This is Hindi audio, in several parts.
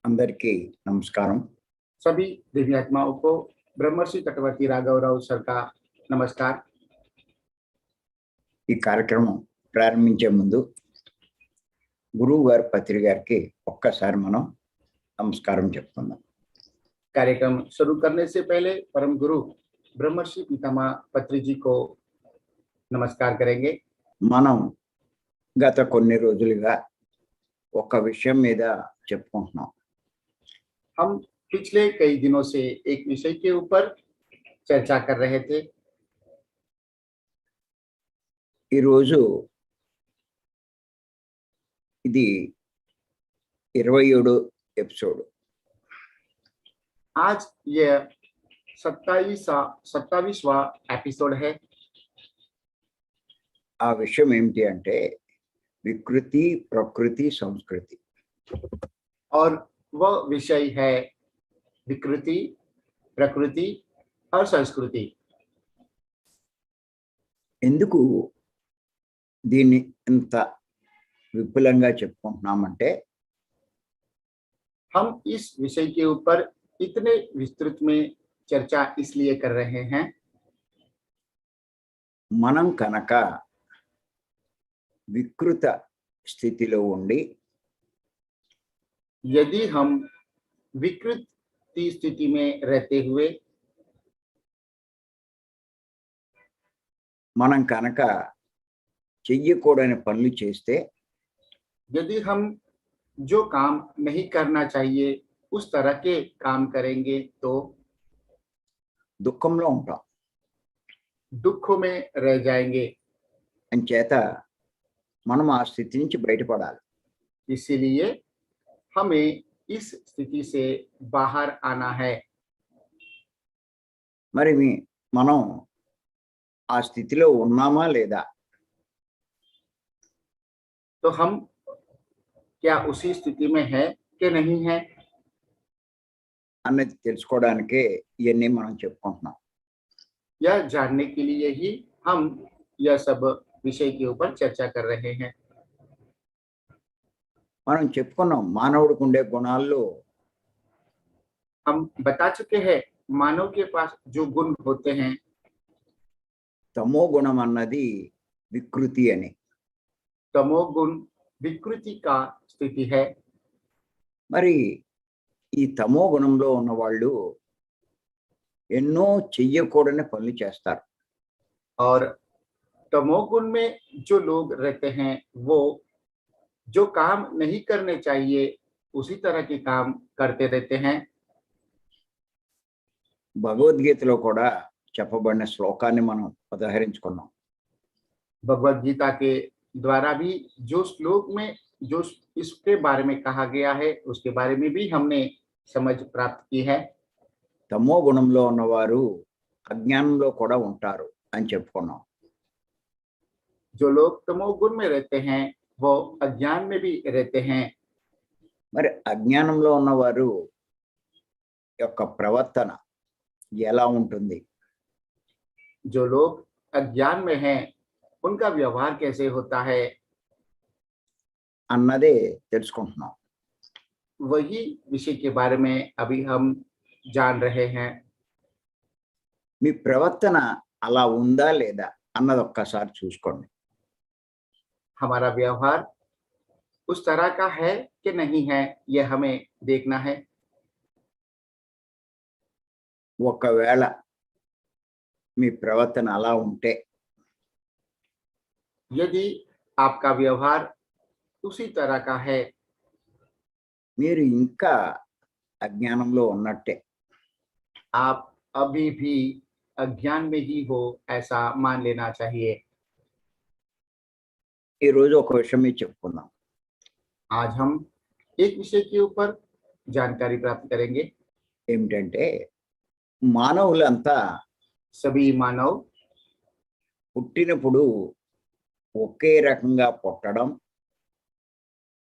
అందరికీ నమస్కారం. सभी दिव्य आत्माओं को ब्रह्मर्षि तटवर्ती राघवराव सर का नमस्कार। ఈ కార్యక్రమం ప్రారంభించే ముందు గురువు గారి పత్రి గారికి ఒక్కసారి మనం నమస్కారం చెప్పుకుందాం. कार्यक्रम शुरू करने से पहले परम गुरु ब्रह्मर्षि पितामह पत्री जी को नमस्कार करेंगे। మనం గత కొన్ని రోజులుగా ఒక విషయం మీద చెప్పుకుంటున్నాం. हम पिछले कई दिनों से एक विषय के ऊपर चर्चा कर रहे थे। ఈరోజు ఇది 27 ఎపిసోడ్. आज यह 27वां एपिसोड है। ఆ విషయం ఏమిటి అంటే వికృతి, ప్రకృతి, సంస్కృతి. और वह विषय है विकृति, प्रकृति और संस्कृति। ఎందుకు దీన్ని ఇంత విపులంగా చెప్పుకుంటున్నామంటే हम इस विषय के ऊपर इतने विस्तृत में चर्चा इसलिए कर रहे हैं, మనం కనుక వికృత స్థితిలో ఉండి यदि हम विकृति स्थिति में रहते हुए మనం కనుక చెయ్యకూడని పనులు చేస్తే यदि हम जो काम नहीं करना चाहिए उस तरह के काम करेंगे तो దుఃఖంలో ఉంటాం. दुखों में रह जाएंगे। అంచేత మనం ఆ స్థితి నుంచి బయటపడాలి. इसीलिए हमें इस स्थिति से बाहर आना है। మరి మనం ఆ స్థితిలో ఉన్నామా లేదా तो हम क्या उसी स्थिति में है कि नहीं है, అన్నది తెలుసుకోవడానికే ఇవన్నీ మనం చెప్పుకుంటున్నాం. यह जानने के लिए ही हम यह सब विषय के ऊपर चर्चा कर रहे हैं। మనం చెప్పుకున్నాం మానవుడికి ఉండే గుణాల్లో हम बता चुके हैं मानव के पास जो गुण होते हैं, తమో గుణం అన్నది వికృతి అని. तमोगुण विकृति का स्थिति है। మరి ఈ తమో గుణంలో ఉన్న వాళ్ళు ఎన్నో చెయ్యకూడని పనులు చేస్తారు. और तमोगुण में जो लोग रहते हैं वो जो काम नहीं करने चाहिए उसी तरह के काम करते रहते हैं। భగవద్గీతలో కూడా చెప్పబడిన శ్లోకాన్ని మనం ఉదాహరించుకున్నాం. भगवत गीता के द्वारा भी जो श्लोक में जो इसके बारे में कहा गया है उसके बारे में भी हमने समझ प्राप्त की है। తమో గుణంలో ఉన్నవారు అజ్ఞానంలో కూడా ఉంటారు అని చెప్పుకున్నాం. जो लोग तमोगुण में रहते हैं वो अज्ञान में भी रहते हैं। మరి అజ్ఞానంలో ఉన్నవారు యొక్క ప్రవర్తన ఎలా ఉంటుంది? जो लोग अज्ञान में हैं उनका व्यवहार कैसे होता है అన్నదే తెలుసుకుంటున్నాం. वही विषय के बारे में अभी हम जान रहे हैं। మీ ప్రవర్తన అలా ఉందా లేదా అన్నది ఒక్కసారి చూసుకోండి. हमारा व्यवहार उस तरह का है कि नहीं है यह हमें देखना है। ఒకవేళ మీ ప్రవర్తన అలా ఉంటే यदि आपका व्यवहार उसी तरह का है మీరు ఇంకా అజ్ఞానంలో ఉన్నట్టే. आप अभी भी अज्ञान में ही हो ऐसा मान लेना चाहिए। ఈరోజు ఒక విషయం మీద చెప్పుకుందాం. आज हम एक विषय के ऊपर जानकारी प्राप्त करेंगे। ఏమిటంటే మానవులంతా सभी मानव పుట్టినప్పుడు ఒకే రకంగా పుట్టడం,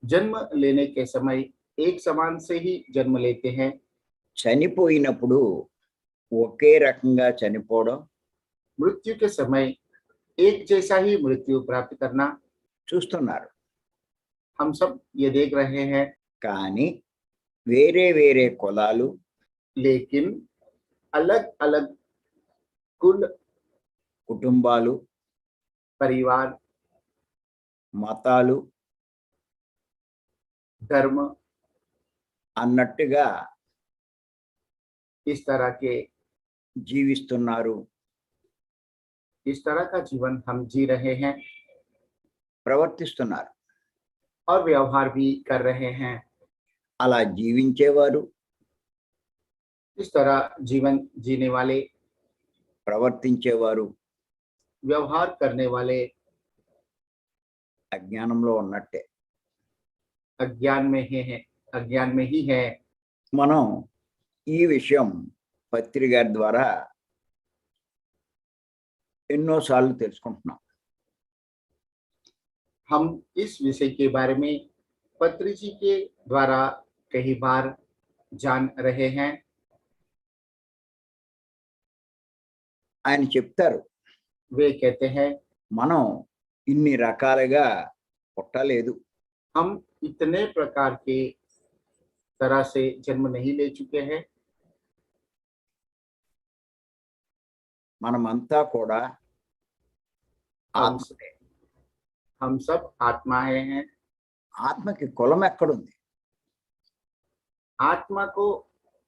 जन्म लेने के समय एक समान से ही जन्म लेते हैं। చనిపోయినప్పుడు ఒకే రకంగా చనిపోవడం मृत्यु के समय एक जैसा ही मृत्यु प्राप्त करना చూస్తున్నారు. हम सब ये देख रहे हैं। కానీ వేరే వేరే కులాలు, लेकिन अलग अलग कुल, కుటుంబాలు, परिवार, మతాలు धर्म, అన్నట్టుగా इस तरह के జీవిస్తున్నారు, इस तरह का जीवन हम जी रहे हैं ప్రవర్తిస్తున్నారు. और व्यवहार भी कर रहे हैं। అలా జీవించేవారు, इस तरह जीवन जीने वाले, ప్రవర్తించేవారు व्यवहार करने वाले అజ్ఞానంలో ఉన్నట్టే. अज्ञान में ही है, अज्ञान में ही है। మనం ఈ విషయం పత్రి గారి ద్వారా ఎన్నోసార్లు తెలుసుకుంటున్నాం. हम इस विषय के बारे में पत्री जी के द्वारा कई बार जान रहे हैं। ఆయన చెప్తారు, वे कहते हैं మనం ఇన్ని రకాలుగా పుట్టలేదు, हम इतने प्रकार के तरह से जन्म नहीं ले चुके हैं। మనమంతా కూడా हम ఆత్మే. हम सब आत्माएं हैं। ఆత్మకి కులం ఎక్కడుంది? आत्मा को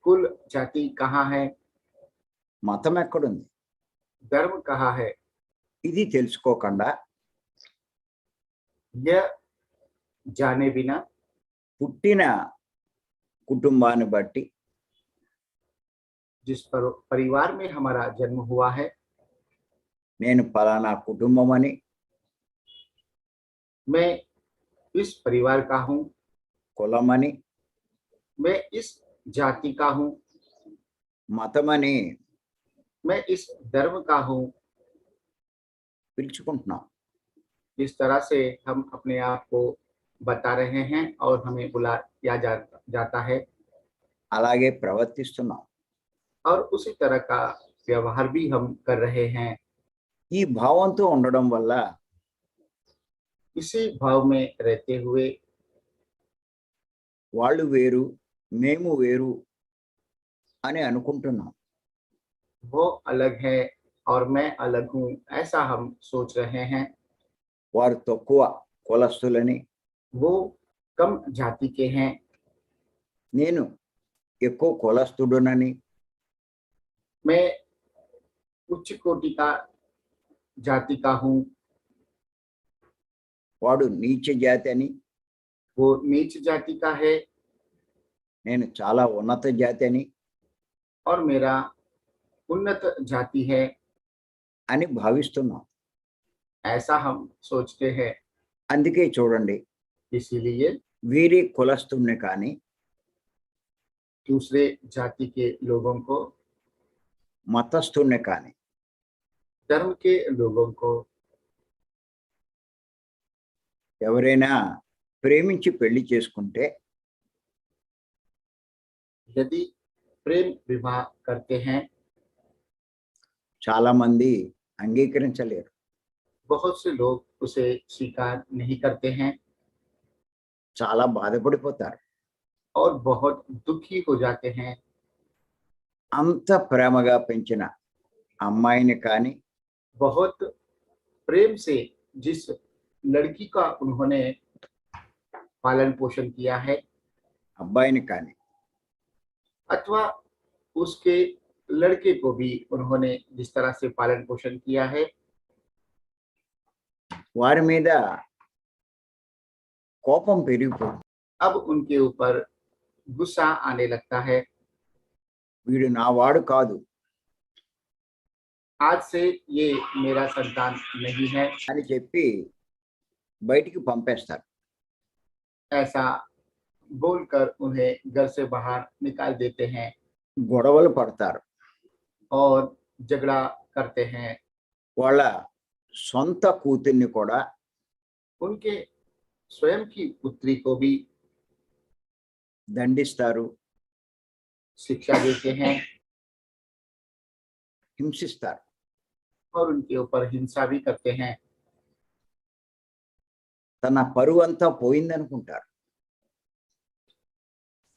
कुल जाति कहाँ है, మతం ఎక్కడుంది? धर्म कहाँ है, ఇది తెలుసుకోకుండా यह जाने बिना పుట్టిన కుటుంబాన్ని బట్టి जिस परिवार में हमारा जन्म हुआ है, నేను పలానా కుటుంబం అని, मैं इस परिवार का हूँ, కులమని, मैं इस जाति का हूँ, మతమని मैं इस धर्म का हूँ। పిలుచుకుంటున్నాం. इस तरह से हम अपने आप को बता रहे हैं और हमें बुलाया जाता है అలాగే ప్రవర్తిస్తున్నాం. और उसी तरह का व्यवहार भी हम कर रहे हैं। ఈ భావంతో ఉండడం వల్ల इसी भाव में रहते हुए వాళ్ళు వేరు, మేము వేరు అని అనుకుంటున్నాం. वो अलग है और मैं अलग हूँ, ऐसा हम सोच रहे हैं। వారు తక్కువ కులస్తులని, वो कम जाति के हैं, నేను ఎక్కువ కులస్తుడునని, मैं उच्च कोटि का जाति का हूँ, వాడు నీచ జాతి అని, वो नीच जाति का है నేను చాలా ఉన్నత జాతి అని और मेरा उन्नत जाति है, అని భావిస్తున్నాం. ऐसा हम सोचते हैं। అందుకే చూడండి, इसीलिए వీరి కులస్తుడిని కానీ, दूसरे जाति के लोगों को, మతస్థుడిని కానీ धर्म के लोगों को ఎవరైనా ప్రేమించి పెళ్లి చేసుకుంటే यदि प्रेम विवाह करते हैं, చాలా మంది అంగీకరించలేరు. बहुत से लोग उसे स्वीकार नहीं करते हैं చాలా బాధపడిపోతారు. और बहुत दुखी हो जाते हैं। అంత ప్రేమగా పెంచిన అమ్మాయిని కానీ, बहुत प्रेम से जिस लड़की का उन्होंने पालन पोषण किया है అబ్బాయిని కానీ अथवा उसके लड़के को भी उन्होंने जिस तरह से पालन पोषण किया है, వారి మీద కోపం పెరిగిపోతుంది. अब उनके ऊपर गुस्सा आने लगता है। వీడు నా వాడు కాదు आज से ये मेरा संतान नहीं है, అని చెప్పి బయటికి పంపేస్తారు. ऐसा बोलकर उन्हें घर से बाहर निकाल देते हैं గొడవలు పడతారు. और झगड़ा करते हैं। వాళ్ళ సొంత కూతుర్ని కూడా उनके स्वयं की पुत्री को भी దండిస్తారు, शिक्षा देते हैं హింసిస్తారు. और उनके ऊपर हिंसा भी करते हैं। తన పరువంతా పోయిందనుకుంటారు.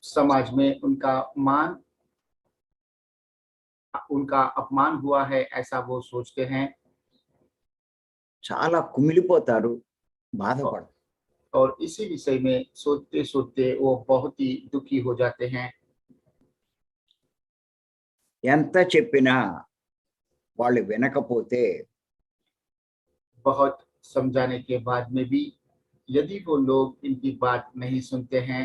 समाज में उनका अपमान हुआ है ऐसा वो सोचते हैं చాలా కుమిలిపోతారు, బాధపడతారు. और इसी विषय में सोचते सोचते वो बहुत ही दुखी हो जाते हैं ఎంత చెప్పినా వాళ్ళు వినకపోతే बहुत समझाने के बाद में भी यदि वो लोग इनकी बात नहीं सुनते हैं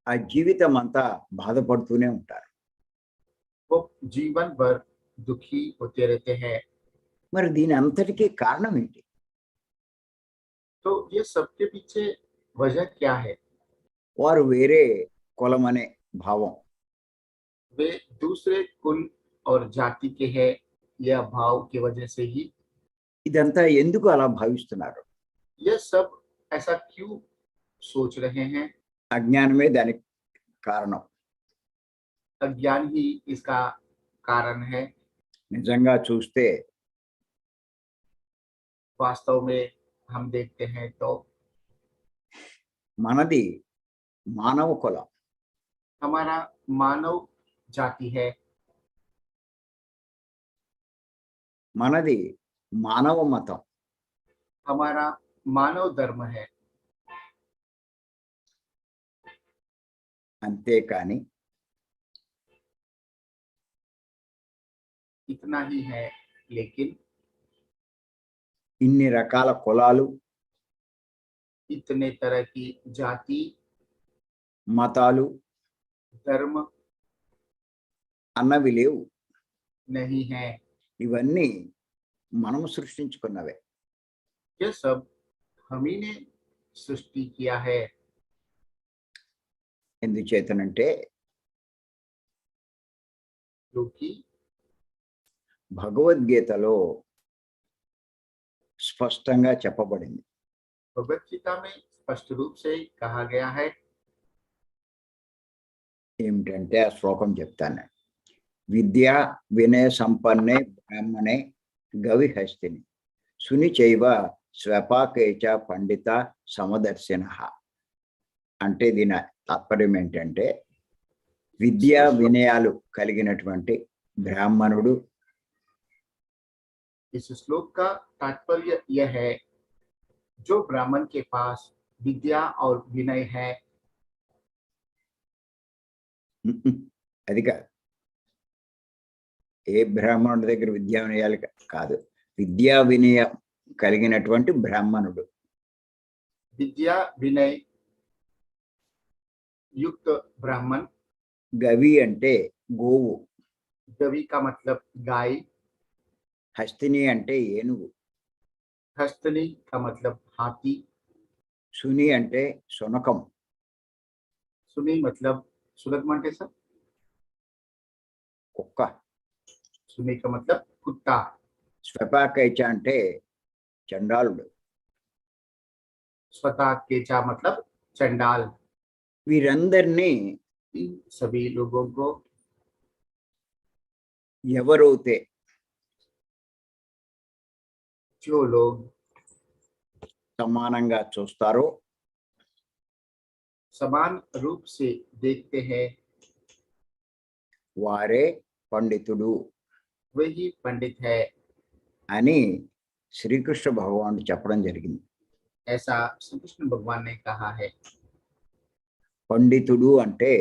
ఆ జీవితం అంతా బాధపడుతూనే ఉంటారు. वो जीवन भर दुखी होते रहते हैं మరి దీని అంతటికీ కారణం ఏంటి? तो ये सबके पीछे वजह क्या है వారు వేరే కులం అనే భావం, वे दूसरे कुल और जाति के हैं यह भाव की वजह से ही ఇదంతా ఎందుకు అలా భావిస్తున్నారు? यह सब ऐसा क्यों सोच रहे हैं అజ్ఞానమే దానికి కారణం. अज्ञान ही इसका कारण है నిజంగా చూస్తే वास्तव में हम देखते हैं तो మనది మానవ కులం, हमारा मानव जाति है మనది మానవ మతం. हमारा मानव धर्म है అంతేకాని इतना ही है लेकिन ఇన్ని రకాల కులాలు, इतने तरह की जाति మతాలు धर्म అన్నవి లేవు. नहीं है ఇవన్నీ మనము సృష్టించుకున్నవే. यह सब हम ही ने सृष्टि किया है ఎందుచేతనంటే क्योंकि భగవద్గీతలో స్పష్టంగా చెప్పబడింది. भगवत गीता में स्पष्ट रूप से कहा गया है ఏమిటంటే ఆ శ్లోకం చెప్తాను. విద్యా వినయ సంపన్నే బ్రాహ్మణే గవిహస్తిని సునిచైవ స్వపాకేచ పండిత సమదర్శిన. అంటే దీని తాత్పర్యం ఏంటంటే విద్యా వినయాలు కలిగినటువంటి బ్రాహ్మణుడు, इस श्लोक का तात्पर्य यह है जो ब्राह्मण के पास विद्या और विनय है అది కాదు, ఏ బ్రాహ్మణుడి దగ్గర విద్యా వినయాలు కాదు, విద్యా వినయం కలిగినటువంటి బ్రాహ్మణుడు. विद्या विनय युक्त ब्राह्मण గవి అంటే గోవు, गवि का मतलब गाय హస్తిని అంటే ఏనుగు, हस्तनी का मतलब हाथी సుని అంటే శునకం, सुनी मतलब सुलग मानते सर కుక్క, सुनी का मतलब कुत्ता స్వపాకైచ అంటే చండాలుడు. स्वता केचा मतलब चंडाल వీరందరినీ इन सभी लोगों को ఎవరైతే जो लोग సమానంగా చూస్తారో समान रूप से देखते हैं వారే పండితుడు वही पंडित है అని శ్రీకృష్ణ భగవానుడు చెప్పడం జరిగింది. ऐसा श्री कृष्ण भगवान ने कहा है పండితుడు అంటే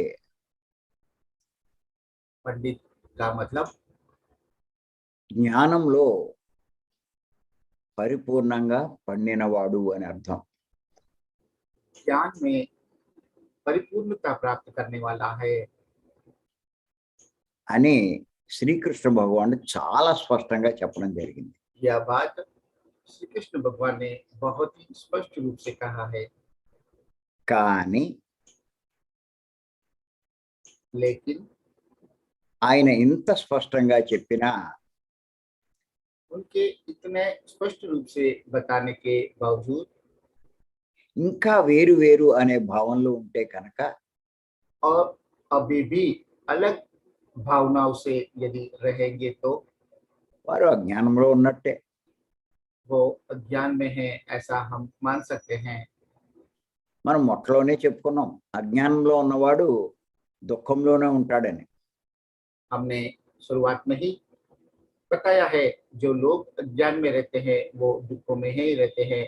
पंडित का मतलब జ్ఞానంలో పరిపూర్ణంగా పండినవాడు అని అర్థం. ज्ञान में परिपूर्णता प्राप्त करने वाला है అని శ్రీకృష్ణ భగవానుడు చాలా స్పష్టంగా చెప్పడం జరిగింది. यह बात श्री कृष्ण भगवान ने बहुत ही स्पष्ट रूप से कहा है కానీ लेकिन ఆయన ఇంత స్పష్టంగా చెప్పినా उनके इतने स्पष्ट रूप से बताने के बावजूद ఇంకా వేరు వేరు అనే భావనలో ఉంటే కనుక और अभी भी अलग भावनाओं से यदि रहेंगे तो వారు అజ్ఞానంలో ఉన్నట్టే. वो अज्ञान में है ऐसा हम मान सकते हैं మనం మొట్టలోనే చెప్పుకున్నాం, అజ్ఞానంలో ఉన్నవాడు దుఃఖంలోనే ఉంటాడని. हमने शुरुआत में ही बताया है, जो लोग अज्ञान में रहते हैं वो दुखों में ही रहते हैं।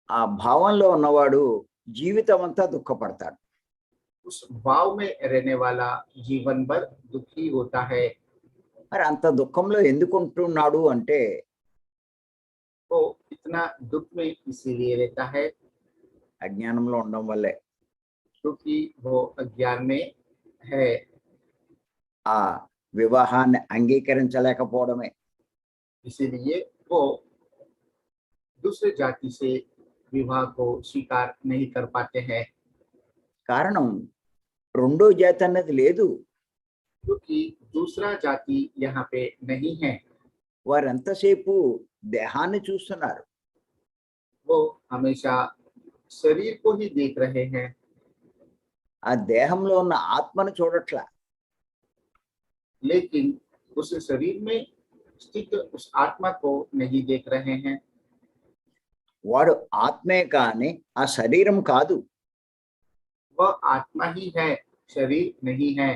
ఆ భావంలో ఉన్నవాడు జీవితం అంతా దుఃఖపడతాడు. उस भाव में रहने वाला जीवन भर दुखी होता है। మరి అంత దుఃఖంలో ఎందుకు ఉంటున్నాడు అంటే वो इतना दुख में इसीलिए रहता है అజ్ఞానంలో ఉండడం వల్లే. क्योंकि वो अज्ञान में है। ఆ వివాహాన్ని అంగీకరించలేకపోవడమే. इसीलिए वो दूसरे जाति से विवाह को स्वीकार नहीं कर पाते हैं, కారణం రెండో జాతి అన్నది లేదు. क्योंकि दूसरा जाति यहाँ पे नहीं है। వారు ఎంతసేపు దేహాన్ని చూస్తున్నారు. वो हमेशा शरीर को ही देख रहे हैं, ఆ దేహంలో ఉన్న ఆత్మను చూడట్లా. लेकिन उस शरीर में स्थित उस आत्मा को नहीं देख रहे हैं। వాడు ఆత్మే కానీ ఆ శరీరం కాదు. वह आत्मा ही है, शरीर नहीं है।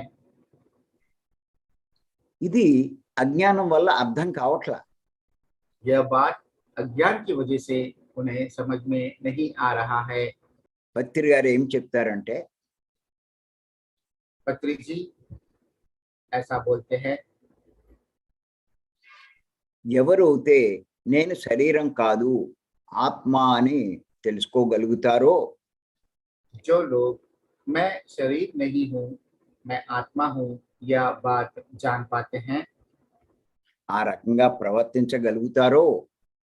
ఇది అజ్ఞానం వల్ల అర్థం కావట్లా. यह बात अज्ञान की वजह से उन्हें समझ में नहीं आ रहा है। పత్రి గారు ఏం చెప్తారంటే, पत्री जी ऐसा बोलते हैं, ఎవరైతే నేను శరీరం కాదు ఆత్మ అని తెలుసుకోగలుగుతారో जो लोग मैं शरीर नहीं हूँ, मैं आत्मा हूँ, यह बात जान पाते हैं ఆ రకంగా ప్రవర్తించగలుగుతారో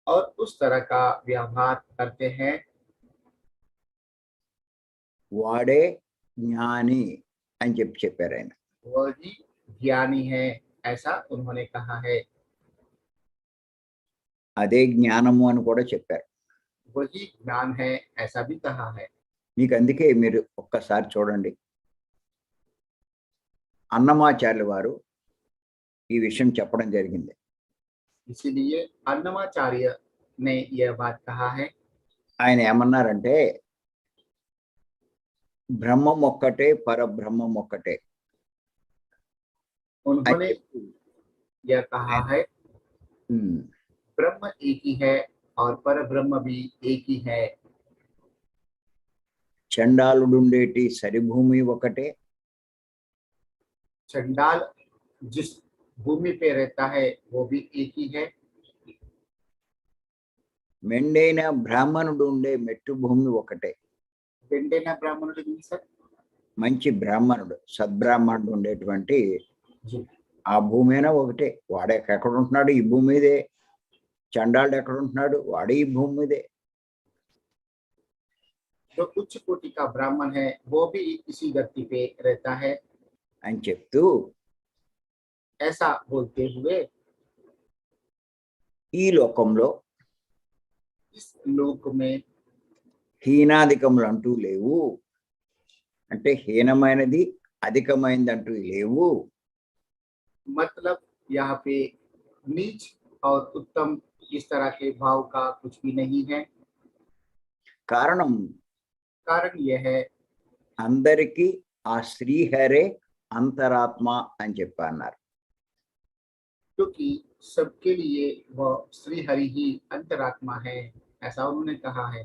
और उस तरह का व्यवहार करते हैं, వాడే జ్ఞాని అని చెప్పారు ఆయన. वह ही ज्ञानी है, ऐसा उन्होंने कहा है। అదే జ్ఞానము అని కూడా చెప్పారు. वही ज्ञान है, ऐसा भी कहा है। మీకు అందుకే మీరు ఒక్కసారి చూడండి, అన్నమాచార్యుల వారు ఈ విషయం చెప్పడం జరిగింది. इसीलिए अन्नमाचार्य ने यह बात कहा है। ఆయన ఏమన్నారంటే, బ్రహ్మం ఒక్కటే పరబ్రహ్మం ఒక్కటే. उन्होंने यह कहा है, ఉమ్, ब्रह्म एक ही है और पर ब्रह्म भी एक ही है। చండాలుడుండేటి సరిభూమి ఒకటే, चंडाल जिस भूमि पे रहता है वो भी एक ही है। మెండైన బ్రాహ్మణుడు ఉండే మెట్టు భూమి ఒకటే. పిండైన బ్రాహ్మణుడు means sir? మంచి బ్రాహ్మణుడు సద్బ్రాహ్మణుడు ఉండేటువంటి जी, ఆ భూమి అయినా ఒకటే. వాడు ఎక్కడ ఉంటున్నాడు? ఈ భూమి మీదే. చండాలుడు ఎక్కడ ఉంటున్నాడు? వాడు ఈ భూమి మీదే. जो उच्च कोटि का ब्राह्मण है वो भी इसी धरती पे रहता है। అని చెప్తూ ऐसा बोलते हुए ఈ లోకంలో इस लोक में హీనాధికములు అంటూ లేవు. అంటే హీనమైనది అధికమైనది అంటూ లేవు. मतलब यहाँ पे नीच और उत्तम इस तरह के भाव का कुछ भी नहीं है। కారణం कारण यह है, అందరికీ ఆ శ్రీహరే అంతరాత్మ అని చెప్పన్నారు. क्योंकि सबके लिए वह श्री हरि ही अंतरात्मा है, ऐसा उन्होंने कहा है।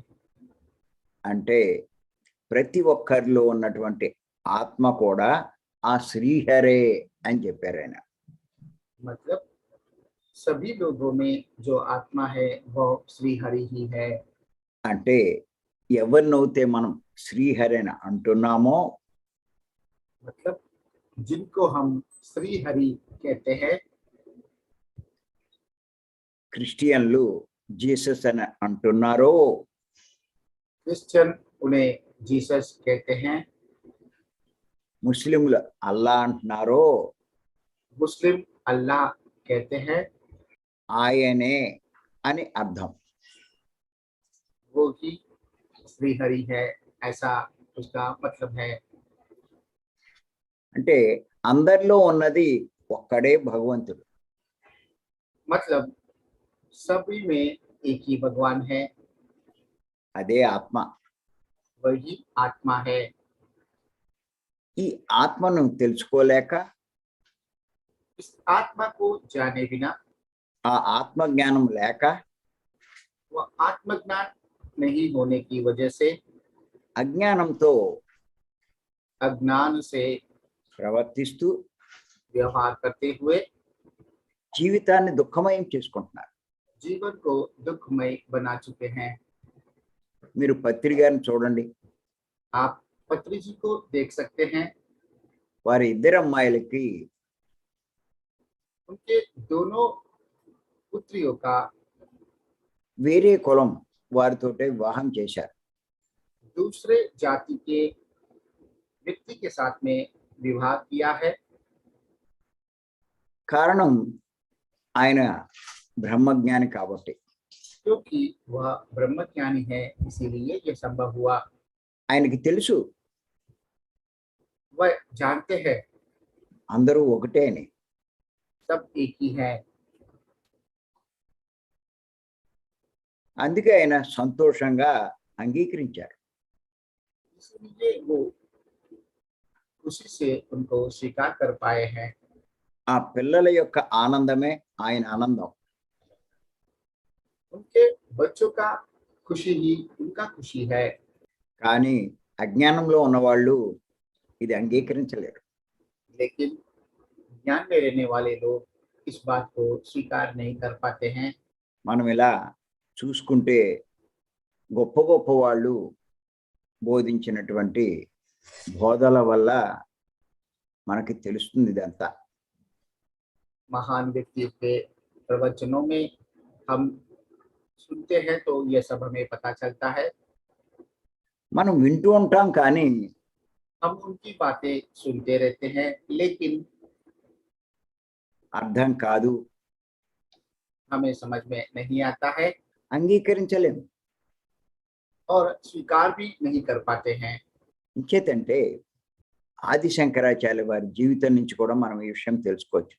అంటే ప్రతి ఒక్కరిలో ఉన్నటువంటి ఆత్మ కూడా ఆ శ్రీహరే అని చెప్పారు ఆయన. मतलब सभी लोगों में जो आत्मा है वह श्री हरि ही है। అంటే ఎవరినైతే మనం శ్రీహరి అని అంటున్నామో मतलब जिनको हम श्री हरि कहते हैं, క్రిస్టియన్లు జీసస్ అని అంటున్నారో क्रिश्चियन उन्हें जीसस कहते हैं, ముస్లింలు అల్లా అంటున్నారో मुस्लिम अल्लाह कहते हैं, ఆయనే అని అర్థం. वो ही श्री हरि है, ऐसा उसका मतलब है। అంటే అందరిలో ఉన్నది ఒక్కడే భగవంతుడు. मतलब सभी में एक ही भगवान है। అదే ఆత్మ. वही आत्मा है। ఈ ఆత్మను తెలుసుకోలేక, इस आत्मा को जाने बिना, ఆ ఆత్మ జ్ఞానం లేక, वह आत्मज्ञान नहीं होने की वजह से, అజ్ఞానంతో अज्ञान से ప్రవర్తిస్తూ व्यवहार करते हुए జీవితాన్ని దుఃఖమయం చేసుకుంటున్నారు. जीवन को दुखमय बना चुके हैं। మీరు పత్రి గారిని చూడండి. आप पत्री जी को देख सकते हैं। వారి ఇద్దరు అమ్మాయిలకి उनके दोनों पुत्रियों का వేరే కులం వారితోటే వివాహం చేశారు. दूसरे जाति के व्यक्ति के साथ में विवाह किया है। కారణం ఆయన బ్రహ్మజ్ఞాని కాబట్టి. क्योंकि वह ब्रह्मज्ञानी है, इसीलिए यह संभव हुआ। ఆయనకి తెలుసు वह जानते हैं అందరూ ఒకటే అని. सब एक ही है, అందుకే ఆయన సంతోషంగా అంగీకరించారు. इसलिए वो खुशी से उनको स्वीकार कर पाए हैं। ఆ పిల్లల యొక్క ఆనందమే ఆయన ఆనందం. उनके बच्चों का खुशी ही उनका खुशी है। కానీ అజ్ఞానంలో ఉన్నవాళ్ళు ఇది అంగీకరించలేరు. लेकिन ज्ञान में रहने वाले लोग इस बात को स्वीकार नहीं कर पाते हैं। మనం ఇలా చూసుకుంటే గొప్ప గొప్ప వాళ్ళు బోధించినటువంటి బోధల వల్ల మనకి తెలుస్తుంది ఇదంతా. महान व्यक्तियों के प्रवचनों में हम सुनते हैं तो यह सब हमें पता चलता है। మనం వింటూ ఉంటాం కానీ हम उनकी बातें सुनते रहते हैं, लेकिन అర్థం కాదు, हमें समझ में नहीं आता है అంగీకరించలేము. और स्वीकार भी नहीं कर पाते हैं। ఇంకేతంటే ఆది శంకరాచార్య వారి జీవితం నుంచి కూడా మనం ఈ విషయం తెలుసుకోవచ్చు.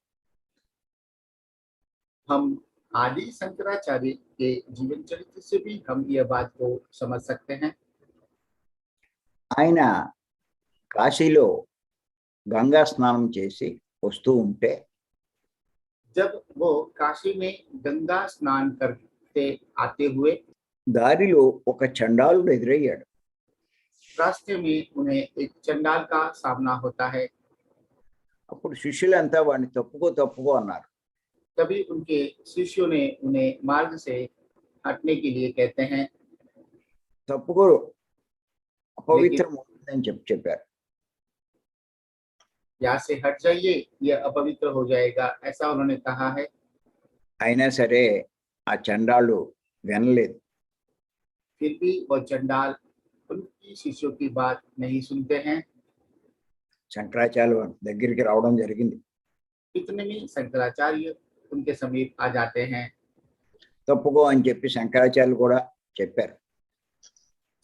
हम आदि शंकराचार्य के जीवन चरित्र से भी हम यह बात को समझ सकते हैं। ఆయన కాశీలో గంగా స్నానం చేసి వస్తూ ఉంటే जब वो काशी में गंगा स्नान करते आते हुए దారిలో ఒక చండాలుడు ఎదురయ్యాడు. रास्ते में उन्हें एक चंडाल का सामना होता है। అప్పుడు శిష్యులంతా వాడిని తప్పుకో తప్పుకో అన్నారు. तभी उनके शिष्यों ने उन्हें मार्ग से हटने के लिए कहते हैं। తప్పుకో, అపవిత్రం అవుతుందని చెప్పారు. यहाँ से हट जाइए, यह अपवित्र हो जाएगा, ऐसा उन्होंने कहा है। అయినా సరే ఆ చండాలు వినలేదు. फिर भी वह चंडाल उनकी शिष्यों की बात नहीं सुनते हैं। శంకరాచార్య వారి దగ్గరికి రావడం జరిగింది. इतने में शंकराचार्य उनके समीप आ जाते हैं। తప్పుకో అని చెప్పి శంకరాచార్యులు కూడా చెప్పారు.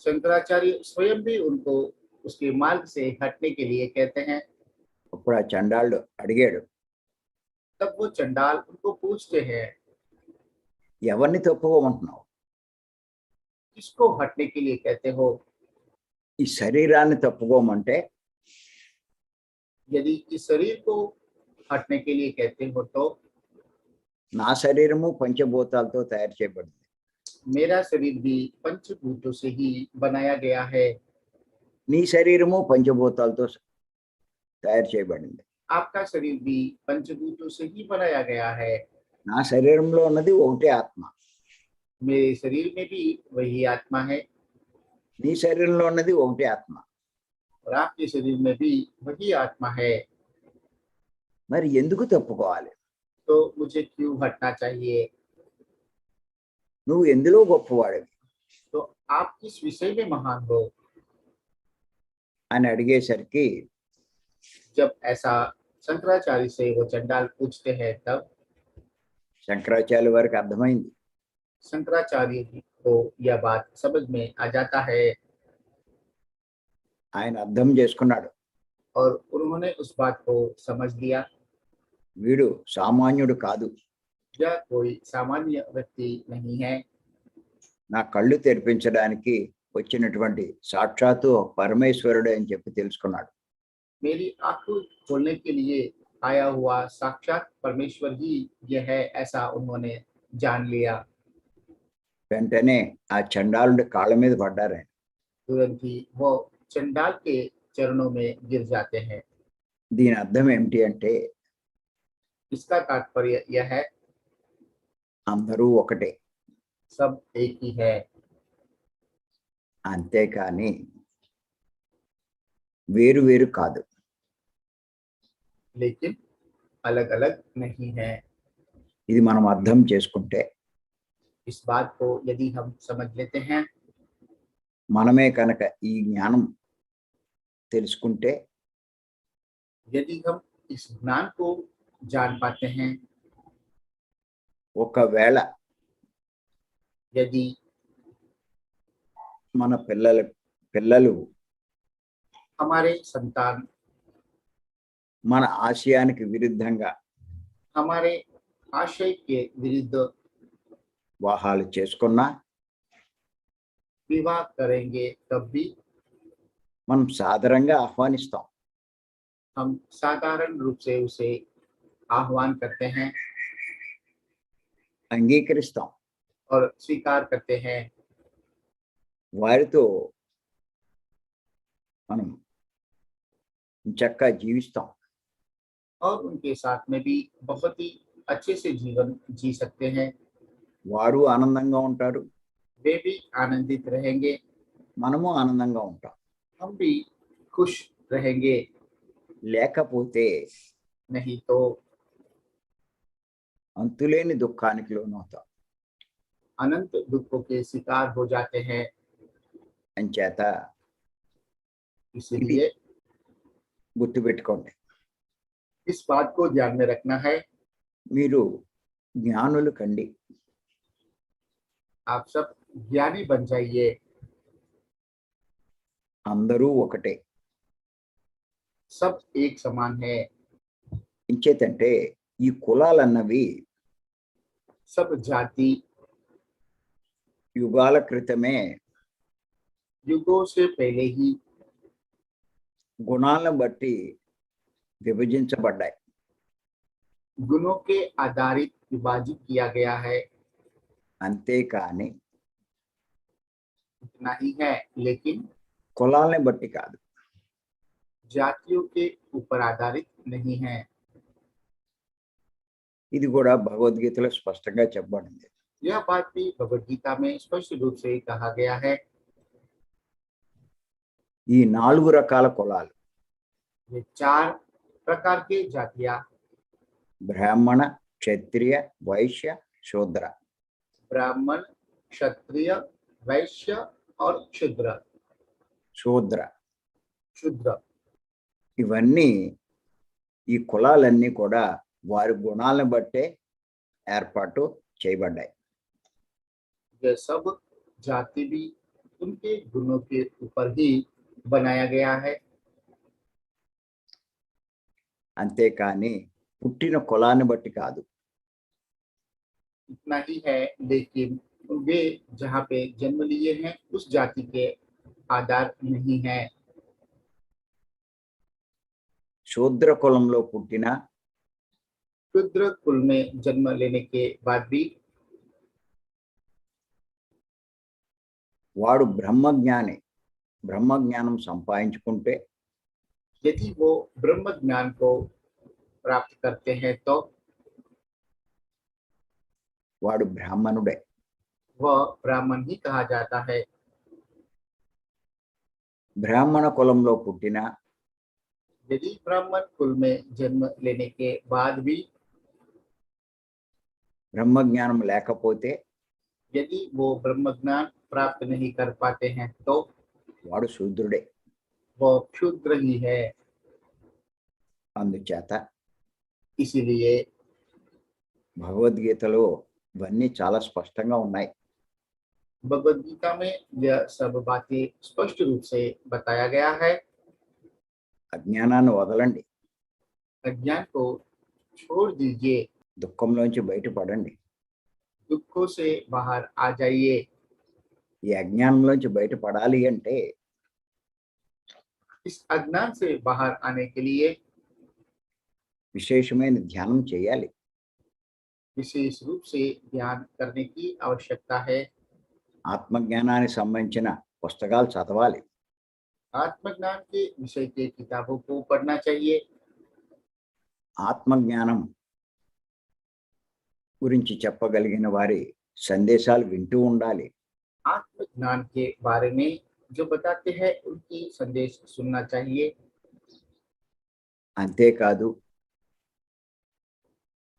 शंकराचार्य स्वयं भी उनको उसके मार्ग से हटने के लिए कहते हैं। అప్పుడు ఆ చండాలుడు అడిగాడు, तब वो चंडाल उनको पूछते हैं, ఎవరిని తప్పుకోమంటున్నావు? किसको हटने के लिए कहते हो? ఈ శరీరాన్ని తప్పుకోమంటే यदि इस शरीर को हटने के लिए कहते हो तो నా శరీరము పంచభూతాలతో తయారు చేయబడింది. मेरा शरीर भी पंचभूतों से ही बनाया गया है। నీ శరీరము పంచభూతాలతో తయారు చేయబడింది. आपका शरीर भी पंचभूतों से ही बनाया गया है। నా శరీరంలో ఉన్నది ఒకటే ఆత్మ, मेरे शरीर में भी वही आत्मा है నీ శరీరంలో ఉన్నది ఒకటే ఆత్మ. और आपके शरीर में भी वही आत्मा है। మరి ఎందుకు తప్పుకోవాలి? तो मुझे क्यों हटना चाहिए? నువ్వు ఎందులో గొప్పవాడివి तो आप किस विषय में महान हो? అని అడిగేసరికి जब ऐसा शंकराचार्य से वो चंडाल पूछते हैं तब శంకరాచార్య వారికి అర్థమైంది. शंकराचार्य को यह बात समझ में आ जाता है ఆయన అర్థం చేసుకున్నాడు, और उन्होंने उस बात को समझ लिया। వీడు సామాన్యుడు కాదు, यह कोई सामान्य व्यक्ति नहीं है। నా కళ్ళు తెరిపించడానికి వచ్చినటువంటి సాక్షాత్తు పరమేశ్వరుడే అని చెప్పి తెలుసుకున్నాడు. मेरी आंखों खोलने के लिए आया हुआ साक्षात परमेश्वर ही यह है, ऐसा उन्होंने जान लिया। వెంటనే ఆ చండాలుడి కాళ్ళ మీద పడ్డారు ఆయన. तुरंत ही वो चंडाल के चरणों में गिर जाते हैं। దీని అర్థం ఏమిటి అంటే इसका तात्पर्य यह है, అందరూ ఒకటే, सब एक ही है, అంతేకాని వేరు వేరు కాదు. लेकिन अलग अलग नहीं है। ఇది మనం అర్థం చేసుకుంటే इस बात को यदि हम समझ लेते हैं, మనమే కనుక ఈ జ్ఞానం తెలుసుకుంటే यदि हम इस ज्ञान को जान पाते हैं, ఒకవేళ यदि మన పిల్లలు हमारे संतान మన ఆశయానికి విరుద్ధంగా हमारे आशय के विरुद्ध వివాహాలు చేసుకున్నా विवाह करेंगे, तब भी మనం సాదరంగా ఆహ్వానిస్తాం. हम साधारण रूप से उसे आह्वान करते हैं అంగీకరిస్తాం. और स्वीकार करते हैं। వారితో మనం చక్కగా జీవిస్తాం. और उनके साथ में भी बहुत ही अच्छे से जीवन जी सकते हैं। వారు ఆనందంగా ఉంటారు, वे भी आनंदित रहेंगे, మనము ఆనందంగా ఉంటాం. हम भी खुश रहेंगे। లేకపోతే नहीं तो అంతులేని దుఃఖానికి లోనవుతాం. अनंत दुखों के शिकार हो जाते हैं। అంచేత इसलिए గుర్తుపెట్టుకోండి, इस बात को ध्यान में रखना है, మీరు జ్ఞానులు కండి. आप सब ज्ञानी बन जाइए। అందరూ ఒకటే. सब एक समान है। ఇంచేతంటే ఈ కులాలన్నవి सब जाति యుగాల క్రితమే युगों से पहले ही గుణాలను బట్టి విభజించబడ్డాయి. गुणों के आधारित विभाजित किया गया है। అంతేకాని इतना ही है, लेकिन కులాలని బట్టి కాదు. जातियों के ऊपर आधारित नहीं है। ఇది కూడా భగవద్గీతలో స్పష్టంగా చెప్పబడింది. यह बात भी भगवद गीता में स्पष्ट रूप से कहा गया है। ఈ 4 రకాల కులాలు ये 4 प्रकार के जातियां, బ్రాహ్మణ, క్షత్రియ, వైశ్య, శూద్ర. ब्राह्मण, क्षत्रिय, वैश्य और शूद्र। शूद्र ఇవన్నీ ఈ కులాలన్నీ కూడా వారి గుణాలను బట్టే ఏర్పాటు చేయబడ్డాయి. ये सब जाति भी उनके गुणों के ऊपर ही बनाया गया है। అంతేకాని పుట్టిన కులాన్ని బట్టి కాదు. इतना ही है, लेकिन वे जहाँ पे जन्म लिए हैं उस जाति के आधार नहीं है। శూద్ర కులంలో పుట్టిన शूद्र कुल में जन्म लेने के बाद भी వాడు బ్రహ్మజ్ఞాని, బ్రహ్మజ్ఞానం సంపాదించుకుంటే यदि वो ब्रह्म ज्ञान को प्राप्त करते हैं तो వాడు బ్రాహ్మణుడే. वह ब्राह्मण ही कहा जाता है। బ్రాహ్మణ కులంలో పుట్టిన यदि ब्राह्मण कुल में जन्म लेने के बाद भी బ్రహ్మజ్ఞానం లేకపోతే यदि वो ब्रह्म ज्ञान प्राप्त नहीं कर पाते हैं तो వాడు శూద్రుడే. वो क्षुद्र ही है। అందుచేత इसीलिए భగవద్గీతలో ఇవన్నీ చాలా స్పష్టంగా ఉన్నాయి. भगवद गीता में यह सब बातें स्पष्ट रूप से बताया गया है। అజ్ఞానాన్ని వదలండి, अज्ञान को छोड़ दीजिए, దుఃఖంలోంచి బయటపడండి. दुखों से बाहर आ जाइए। ఈ అజ్ఞానంలోంచి బయటపడాలి అంటే इस अज्ञान से बाहर आने के लिए విశేషమైన ధ్యానం చేయాలి. विशेष रूप से ध्यान करने की आवश्यकता है। ఆత్మజ్ఞానానికి సంబంధించిన పుస్తకాలు చదవాలి. आत्मज्ञान के विषय के किताबों को पढ़ना चाहिए। ఆత్మజ్ఞానం గురించి చెప్పగలిగిన వారి సందేశాలు వింటూ ఉండాలి. आत्मज्ञान के बारे में जो बताते हैं उनकी संदेश सुनना चाहिए। అంతేకాదు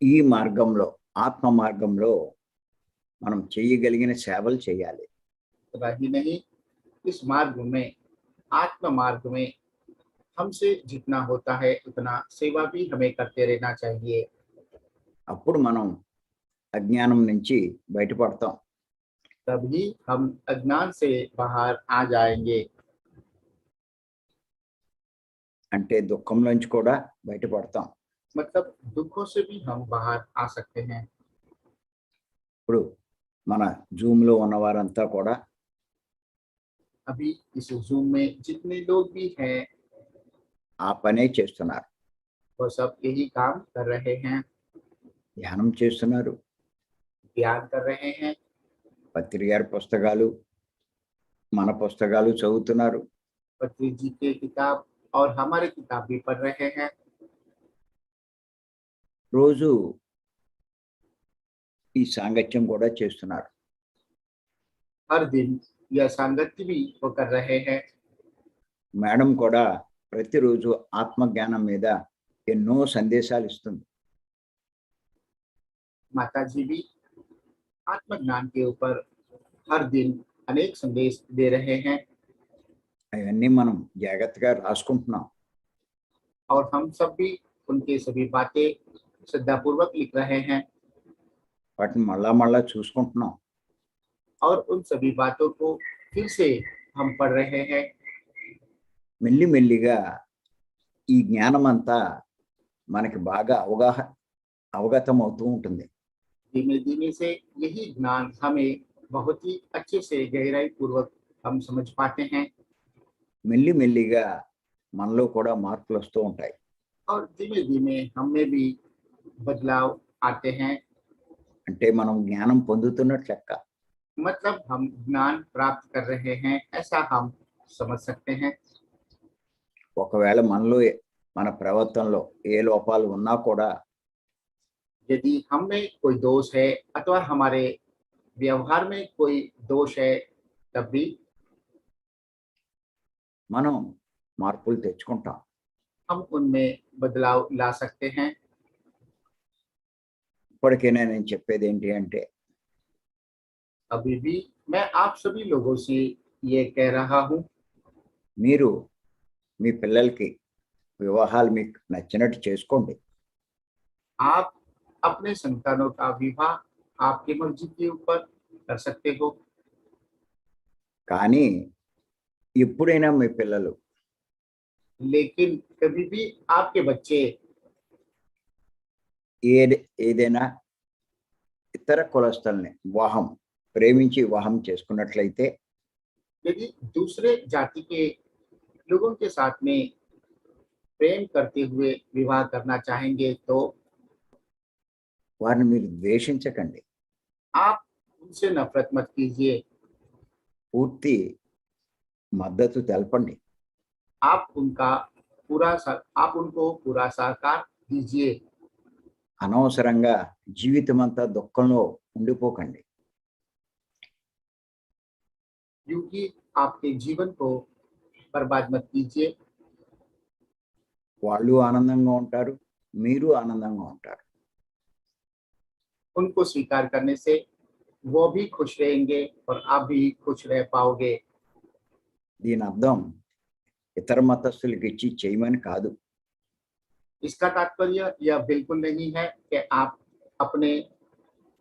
ఈ మార్గంలో ఆత్మ మార్గంలో మనం చేయగలిగిన సేవలు చేయాలి. इतना ही नहीं, इस मार्ग में आत्म मार्ग में हमसे जितना होता है उतना सेवा भी हमें करते रहना चाहिए। అప్పుడు మనం అజ్ఞానం నుంచి బయటపడతాం. तभी हम अज्ञान से बाहर आ जाएंगे। అంటే దుఃఖంలోంచి కూడా బయటపడతాం. मतलब दुखों से भी हम बाहर आ सकते हैं। ఇప్పుడు మన జూమ్లో ఉన్నవారంతా కూడా अभी इस जूम में जितने लोग भी हैं ఆ పనే చేస్తున్నారు. वो सब यही काम कर रहे हैं, ధ్యానం చేస్తున్నారు. ध्यान कर रहे हैं, పత్రి గారి పుస్తకాలు మన పుస్తకాలు చదువుతున్నారు. पत्री जी के किताब और हमारे किताब भी पढ़ रहे हैं। రోజు ఈ సాంగత్యం కూడా చేస్తున్నారు. हर दिन यह सांगत्य भी वो कर रहे हैं। మేడం కూడా ప్రతిరోజు ఆత్మజ్ఞానం మీద ఎన్నో సందేశాలు ఇస్తుంది. माता जी भी आत्मज्ञान के ऊपर हर दिन अनेक संदेश दे रहे हैं అవన్నీ మనం జాగ్రత్తగా రాసుకుంటున్నాం. और हम सब भी उनके सभी बातें श्रद्धापूर्वक लिख रहे हैं వాటిని మళ్ళా మళ్ళా చూసుకుంటున్నాం. और उन सभी बातों को फिर से हम पढ़ रहे हैं। మెల్లిమెల్లిగా ఈ జ్ఞానం అంతా మనకి బాగా అవగతం అవుతూ ఉంటుంది. धीमे धीमे से यही ज्ञान हमें बहुत ही अच्छे से गहराई पूर्वक हम समझ पाते हैं మెల్లిమెల్లిగా మనలో కూడా మార్పులు వస్తూ ఉంటాయి. और धीमे धीमे हमें भी बदलाव आते हैं। అంటే మనం జ్ఞానం పొందుతున్నట్లు లెక్క. मतलब हम ज्ञान प्राप्त कर रहे हैं ऐसा हम समझ सकते हैं। ఒకవేళ మనలో మన ప్రవర్తనలో ఏ లోపాలు ఉన్నా కూడా यदि हम में कोई दोष है अथवा हमारे व्यवहार में कोई दोष है तब भी మనం మార్పులు తెచ్చుకుంటాం. हम उनमें बदलाव ला सकते हैं। ఇప్పటికైనా నేను చెప్పేది ఏంటి అంటే अभी भी मैं आप सभी लोगों से ये कह रहा हूँ, మీరు మీ పిల్లలకి వివాహాలు మీకు నచ్చినట్టు చేసుకోండి. आप अपने संतानों का विवाह आपकी मर्जी के ऊपर कर सकते हो, కానీ ఎప్పుడైనా మీ పిల్లలు लेकिन कभी भी आपके बच्चे ఏదైనా ఇతర కులస్తుల్ని ప్రేమించి వివాహం చేసుకున్నట్లయితే यदि दूसरे जाति के लोगों के साथ में प्रेम करते हुए विवाह करना चाहेंगे तो వారిని మీరు ద్వేషించకండి. आप उनसे नफरत मत कीजिए, పూర్తి మద్దతు తెలపండి. आप उनको पूरा सहकार दीजिए। అనవసరంగా జీవితం అంతా దుఃఖంలో ఉండిపోకండి. यूं ही आपके जीवन को बर्बाद मत कीजिए। వాళ్ళు ఆనందంగా ఉంటారు, మీరు ఆనందంగా ఉంటారు. उनको स्वीकार करने से वो भी खुश रहेंगे और आप भी खुश रह पाओगे। దీని అర్థం ఇతర మతస్థులకి ఇచ్చి చేయమని కాదు. इसका तात्पर्य यह बिल्कुल नहीं है कि आप अपने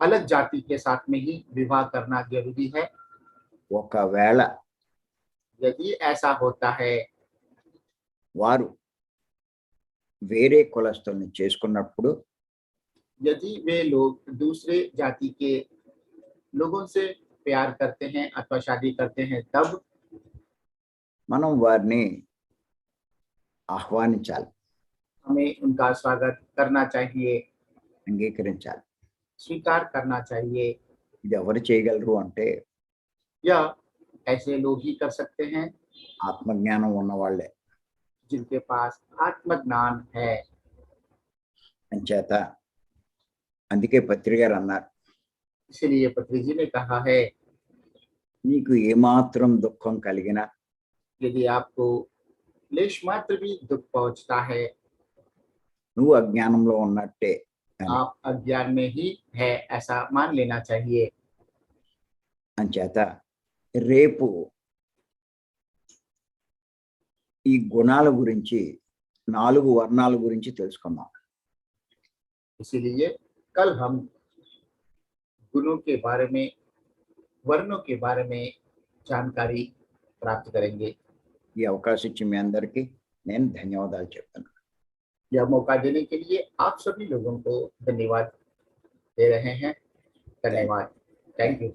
अलग जाति के साथ में ही विवाह करना जरूरी है। ఒకవేళ यदि ऐसा होता है, వారు వేరే కులస్తుల్ని చేసుకున్నప్పుడు यदि वे लोग दूसरे जाति के लोगों से प्यार करते हैं अथवा शादी करते हैं तब మనం వారిని ఆహ్వానించాలి, हमें उनका स्वागत करना चाहिए, అంగీకరించాలి. स्वीकार करना चाहिए। ఇది ఎవరు చేయగలరు అంటే यह ऐसे लोग ही कर सकते हैं ఆత్మజ్ఞానం ఉన్న వాళ్ళే. जिनके पास आत्मज्ञान है। అంచేత అందుకే పత్రి గారు అన్నారు, इसलिए पत्री जी ने कहा है, నీకు ఏమాత్రం దుఃఖం కలిగినా यदि आपको लेश मात्र भी दुख पहुंचता है, నువ్వు అజ్ఞానంలో ఉన్నట్టే అని. आप अज्ञान में ही है ऐसा मान लेना चाहिए। అంచేత రేపు ఈ గుణాల గురించి 4 వర్ణాల గురించి తెలుసుకుందాం. इसीलिए कल हम गुणों के बारे में, वर्णों के बारे में जानकारी प्राप्त करेंगे। ఈ అవకాశం ఇచ్చి మీ అందరికీ నేను ధన్యవాదాలు చెప్తున్నాను. यह मौका देने के लिए आप सभी लोगों को धन्यवाद दे रहे हैं। धन्यवाद। Thank you.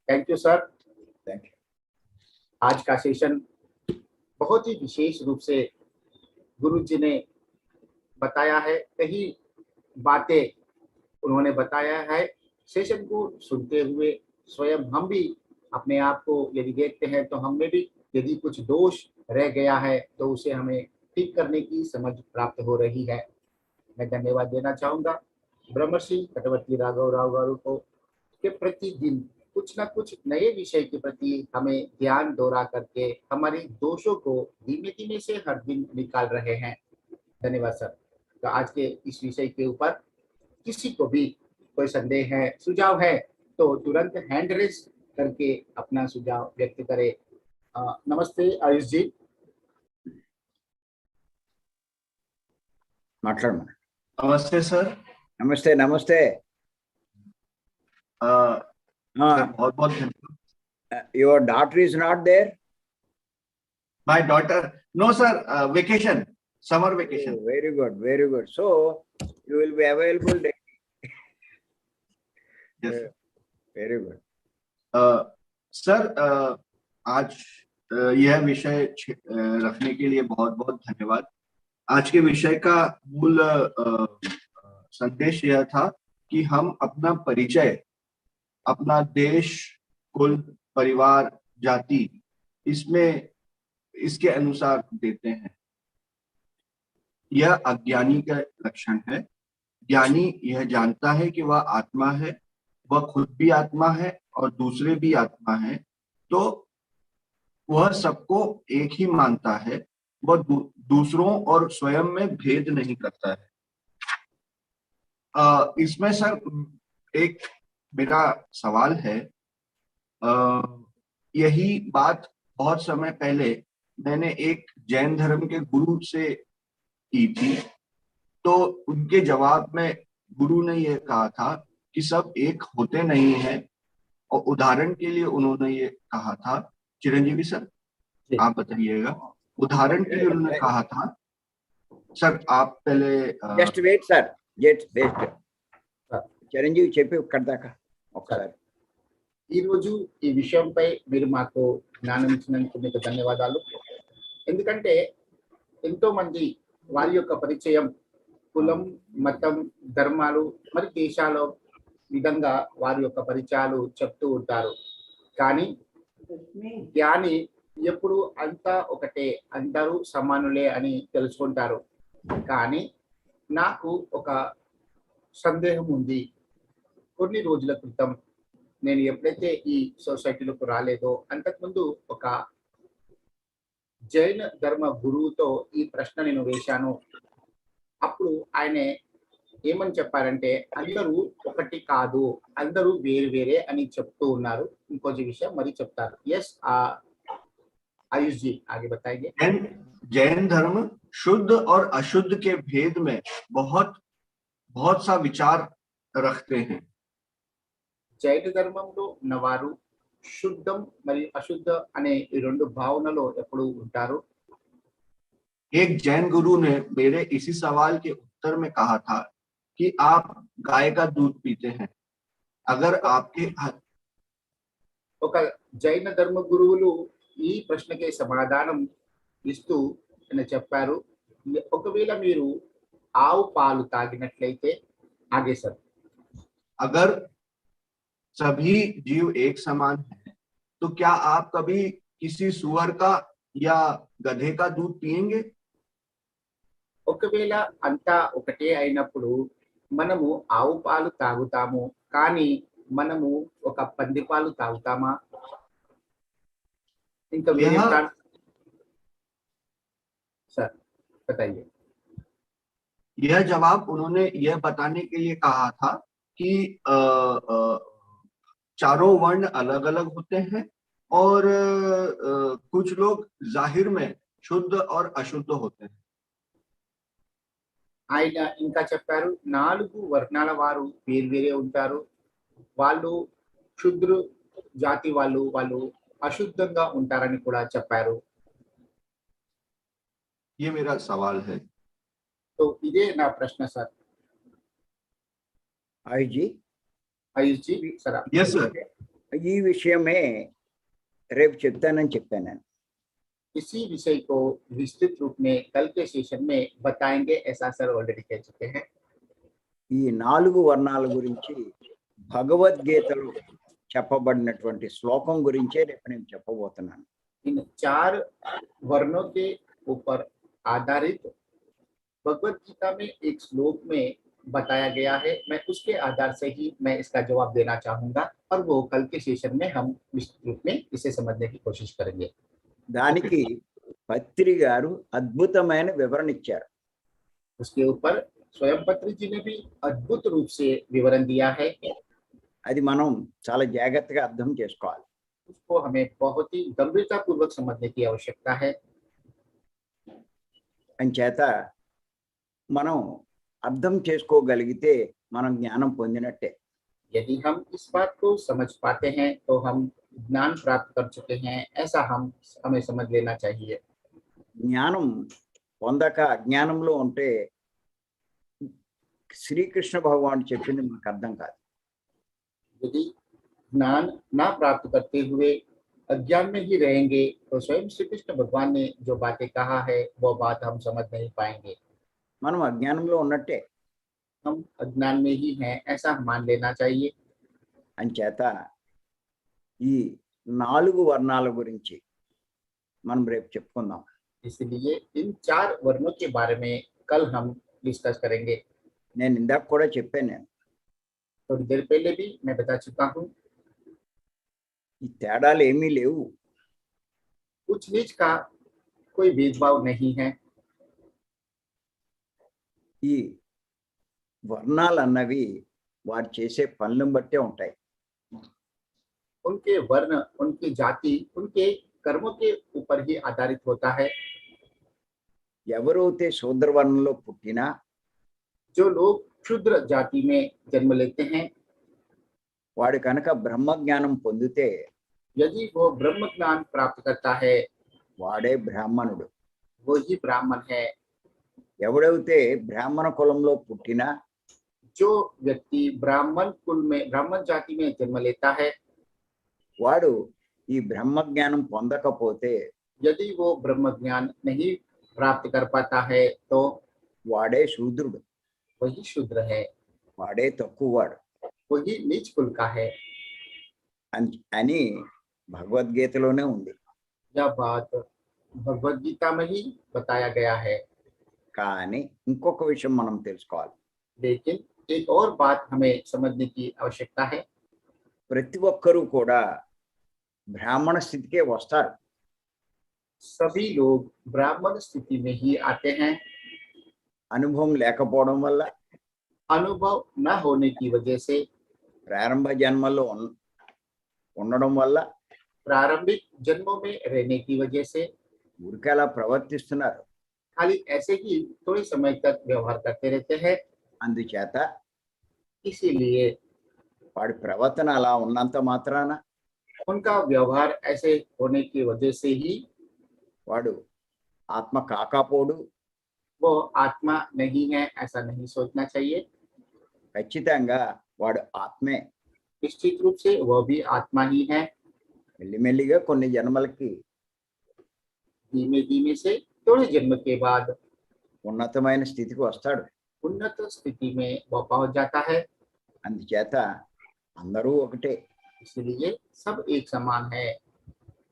Thank you sir. Thank you. आज का सेशन बहुत ही विशेष रूप से गुरु जी ने बताया है, कई बातें उन्होंने बताया है। सेशन को सुनते हुए स्वयं हम भी अपने आप को यदि देखते हैं तो हम में भी यदि कुछ दोष रह गया है तो उसे हमें ठीक करने की समझ प्राप्त हो रही है। मैं धन्यवाद देना चाहूंगा ब्रह्मश्री कटवर्ती राघव राव गारू को, के प्रतिदिन कुछ ना कुछ नए विषय के प्रति हमें ध्यान दोहरा करके हमारी दोषों को धीमे धीमे से हर दिन निकाल रहे हैं। धन्यवाद सर। तो आज के इस विषय के ऊपर किसी को भी कोई संदेह है, सुझाव है तो तुरंत हैंड रेज करके अपना सुझाव व्यक्त करे। नमस्ते आयुष जी। మాట్లాడమని. नमस्ते सर। నమస్తే నమస్తే. सर बहुत बहुत धन्यवाद। Your daughter is not there? My daughter no sir, vacation, summer vacation. Very good, very good. So you will be available day. Very good. Sir आज यह विषय रखने के लिए बहुत बहुत धन्यवाद। आज के विषय का मूल संदेश यह था कि हम अपना परिचय, अपना देश, कुल, परिवार, जाति इसमें इसके अनुसार देते हैं। यह अज्ञानी का लक्षण है। ज्ञानी यह जानता है कि वह आत्मा है, वह खुद भी आत्मा है और दूसरे भी आत्मा है, तो वह सबको एक ही मानता है। वह दूसरों और स्वयं में भेद नहीं करता है। इसमें सर एक मेरा सवाल है। यही बात बहुत समय पहले मैंने एक जैन धर्म के गुरु से की थी, तो उनके जवाब में गुरु ने यह कहा था कि सब एक होते नहीं है, और उदाहरण के लिए उन्होंने ये कहा था। चिरंजीवी सर आप बताइएगा। उदाहरण के लिए उन्होंने कहा था, सर आप पहले just wait sir, just wait. Chiranjeevi చెప్పి ఒక్కడి దాకా ఒకసారి. ఈ రోజు ఈ విషయంపై మీరు మాకు జ్ఞానం ఇచ్చినందుకు మీకు ధన్యవాదాలు. ఎందుకంటే ఎంతో మంది వారి యొక్క పరిచయం కులం, మతం, ధర్మాలు మరి దేశాల విధంగా వారి యొక్క పరిచయాలు చెప్తూ ఉంటారు. కానీ జ్ఞాని ఎప్పుడు అంతా ఒకటే, అందరూ సమానులే అని తెలుసుకుంటారు. కానీ నాకు ఒక సందేహం ఉంది. కొన్ని రోజుల క్రితం నేను ఎప్పుడైతే ఈ సొసైటీలోకి రాలేదో అంతకుముందు ఒక జైన ధర్మ గురువుతో ఈ ప్రశ్న నేను వేశాను. అప్పుడు ఆయన ఏమని చెప్పారంటే అందరూ ఒకటి కాదు, అందరూ వేరు వేరే అని చెప్తూ ఉన్నారు. ఇంకొక విషయం మరి చెప్తారు. ఎస్ आयुष जी आगे बताइए। जैन धर्म शुद्ध और अशुद्ध के भेद में बहुत बहुत सा विचार रखते हैं। జైన ధర్మంలో ఉన్నవారు శుద్ధం మరియు అశుద్ధ అనే ఈ రెండు భావనలో ఎప్పుడు ఉంటారు. एक जैन गुरु ने मेरे इसी सवाल के उत्तर में कहा था कि आप गाय का दूध पीते हैं, अगर आपके ఒక జైన ధర్మ గురువులు ఈ ప్రశ్నకి సమాధానం ఇస్తూ ఆయన చెప్పారు, ఒకవేళ మీరు ఆవు పాలు తాగినట్లయితే आगे सर। अगर सभी जीव एक समान है तो क्या आप कभी किसी सुअर का या गधे का दूध पिएंगे? ఒకవేళ అంతా ఒకటే అయినప్పుడు మనము ఆవు పాలు తాగుతాము, కానీ మనము ఒక పంది పాలు తాగుతామా? ఇంకా వేరే यह सर बताइए। यह जवाब उन्होंने यह बताने के लिए कहा था कि चारों वर्ण अलग अलग होते हैं और कुछ लोग जाहिर में शुद्ध और अशुद्ध होते हैं। ఆయన ఇంకా చెప్పారు, 4 వర్ణాల వారు వేర్వేరే ఉంటారు. వాళ్ళు క్షుద్రు జాతి వాళ్ళు అశుద్ధంగా ఉంటారని కూడా చెప్పారు. ये मेरा सवाल है। तो ఇదే నా ప్రశ్న సార్। ఆయుష్ జీ సర్ यस सर। ఈ విషయమే రేపు చెప్తానని చెప్పాను నేను। इसी विषय को विस्तृत रूप में कल के सेशन में बताएंगे, ऐसा सर ऑलरेडी कह चुके हैं। ఈ 4 వర్ణాల గురించి భగవద్గీతలో చెప్పబడినటువంటి శ్లోకం గురించే రేపు నేను చెప్పబోతున్నాను। इन 4 वर्णों के ऊपर आधारित भगवत गीता में एक श्लोक में बताया गया है। मैं उसके आधार से ही मैं इसका जवाब देना चाहूंगा और वो कल के सेशन में हम विस्तृत रूप में इसे समझने की कोशिश करेंगे। దానికి పత్రి గారు అద్భుతమైన వివరణ ఇచ్చారు। उसके ऊपर स्वयं पत्री जी ने भी अद्भुत रूप से विवरण दिया है। అది మనం చాలా జాగ్రత్తగా అర్థం చేసుకోవాలి। उसको हमें बहुत ही गंभीरता पूर्वक समझने की आवश्यकता है। అంచేత మనం అర్థం చేసుకోగలిగితే మనం జ్ఞానం పొందినట్టే। यदि हम इस बात को समझ पाते हैं तो हम ज्ञान प्राप्त कर चुके हैं, ऐसा हमें समझ लेना चाहिए। జ్ఞానం పొందక అజ్ఞానంలో ఉంటే శ్రీకృష్ణ భగవానుడు చెప్పింది మనకు అర్థం కాదు। यदि ज्ञान ना प्राप्त करते हुए अज्ञान में ही रहेंगे तो स्वयं श्री कृष्ण भगवान ने जो बातें कहा है वो बात हम समझ नहीं पाएंगे। మనం అజ్ఞానంలో ఉన్నట్టే। हम अज्ञान में ही हैं, ऐसा मान लेना चाहिए। అంచేత ఈ 4 వర్ణాల గురించి మనం రేపు చెప్పుకుందాం। इसलिए इन 4 वर्णों के बारे में कल हम डिस्कस करेंगे। నేను ఇందాక కూడా చెప్పాను, నేను थोड़ी देर पहले भी मैं बता चुका हूँ, ఈ తేడాలు ఏమీ లేవు। उच्च नीच का कोई भेदभाव नहीं है। ఈ వర్ణాలు అన్నవి వారు చేసే పనులను బట్టే ఉంటాయి। उनके वर्ण, उनकी जाति, उनके कर्मों के ऊपर ही आधारित होता है। ఎవరైతే శూద్రవర్ణంలో పుట్టినా जो लोग क्षुद्र जाति में जन्म लेते हैं, వాడు కనుక బ్రహ్మ జ్ఞానం పొందితే यदि वो ब्रह्म ज्ञान प्राप्त करता है, వాడే బ్రాహ్మణుడు। वो ही ब्राह्मण है। ఎవడైతే బ్రాహ్మణ కులంలో పుట్టినా जो व्यक्ति ब्राह्मण कुल में, ब्राह्मण जाति में जन्म लेता है, వాడు ఈ బ్రహ్మ జ్ఞానం పొందకపోతే यदि वो ब्रह्म ज्ञान नहीं प्राप्त कर पाता है तो వాడే శూద్రుడు, वही शूद्र है, వాడే తక్కువవాడు वही नीच कुल का है। అని భగవద్గీతలోనే ఉంది। यह बात भगवत गीता में ही बताया गया है। కానీ ఇంకొక విషయం మనం తెలుసుకోవాలి। लेकिन एक और बात हमें समझने की आवश्यकता है। ప్రతి ఒక్కరూ కూడా బ్రాహ్మణ స్థితికే వస్తారు। सभी लोग ब्राह्मण स्थिति में ही आते हैं। అనుభవం లేకపోవడం వల్ల, अनुभव न होने की वजह से, ప్రారంభ జన్మలో ఉండడం వల్ల प्रारंभिक जन्मों में रहने की वजह से ఊరికే అలా ప్రవర్తిస్తున్నారు। खाली ऐसे ही थोड़े समय तक व्यवहार करते रहते हैं। అందుచేత इसीलिए వాడి ప్రవర్తన అలా ఉన్నంత మాత్రాన उनका व्यवहार ऐसे होने की वजह से ही వాడు ఆత్మ కాకపోడు। वो आत्मा नहीं है, ऐसा नहीं सोचना चाहिए। ఖచ్చితంగా వాడు ఆత్మే। निश्चित रूप से वह भी आत्मा ही है। మెల్లిమెల్లిగా కొన్ని జన్మలకి धीमे धीमे से थोड़े जन्म के बाद ఉన్నతమైన స్థితికి వస్తాడు. उन्नत स्थिति में वह पहुंच जाता है। అందుచేత అందరూ ఒకటే. इसलिए सब एक समान है।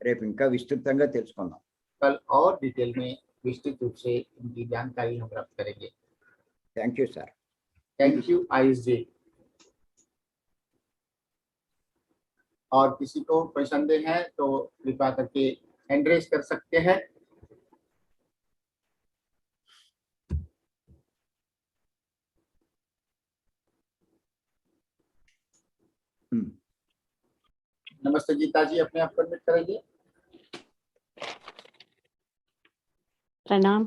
రేపు ఇంకా విస్తృతంగా తెలుసుకుందాం. कल और डिटेल में विस्तृत रूप से इनकी जानकारी हम प्राप्त करेंगे। Thank you sir. Thank you Ayush ji. और किसी को कोई संदेह है तो कृपया करके हैंड रेज कर सकते हैं। नमस्ते गीता जी, अपने आप परमिट करेंगे। प्रणाम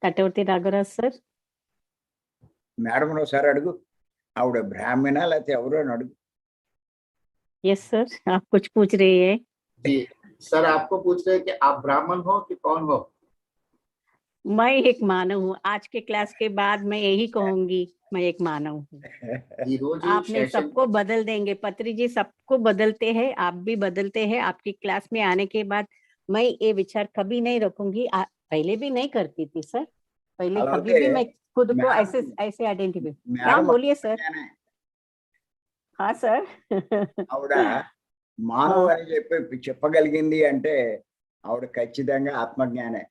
कटवर्ती राघवराज सर। మేడం ఒకసారి అడుగు, ఆవిడ బ్రాహ్మణ లేకపోతే ఎవరో అని అడుగు. यस सर, आप कुछ पूछ रही है। जी सर, आपको पूछ रहे हैं कि आप ब्राह्मण हो कि कौन हो? मैं एक मानव हूँ। आज के क्लास के बाद मैं यही कहूंगी, मैं एक मानव हूँ। जी रोज आपने सबको बदल देंगे, पत्री जी सबको बदलते हैं, आप भी बदलते हैं। आपकी क्लास में आने के बाद मैं ये विचार कभी नहीं रखूंगी। पहले भी नहीं करती थी सर, पहले అలాగే कभी भी मैं खुद को मैडम- ऐसे ऐसे आइडेंटिफाई। हाँ మేడం बोलिए सर। हाँ सर। ఆవిడ మానవ అని చెప్పి చెప్పగలిగింది అంటే ఆవిడ ఖచ్చితంగా ఆత్మజ్ఞానే.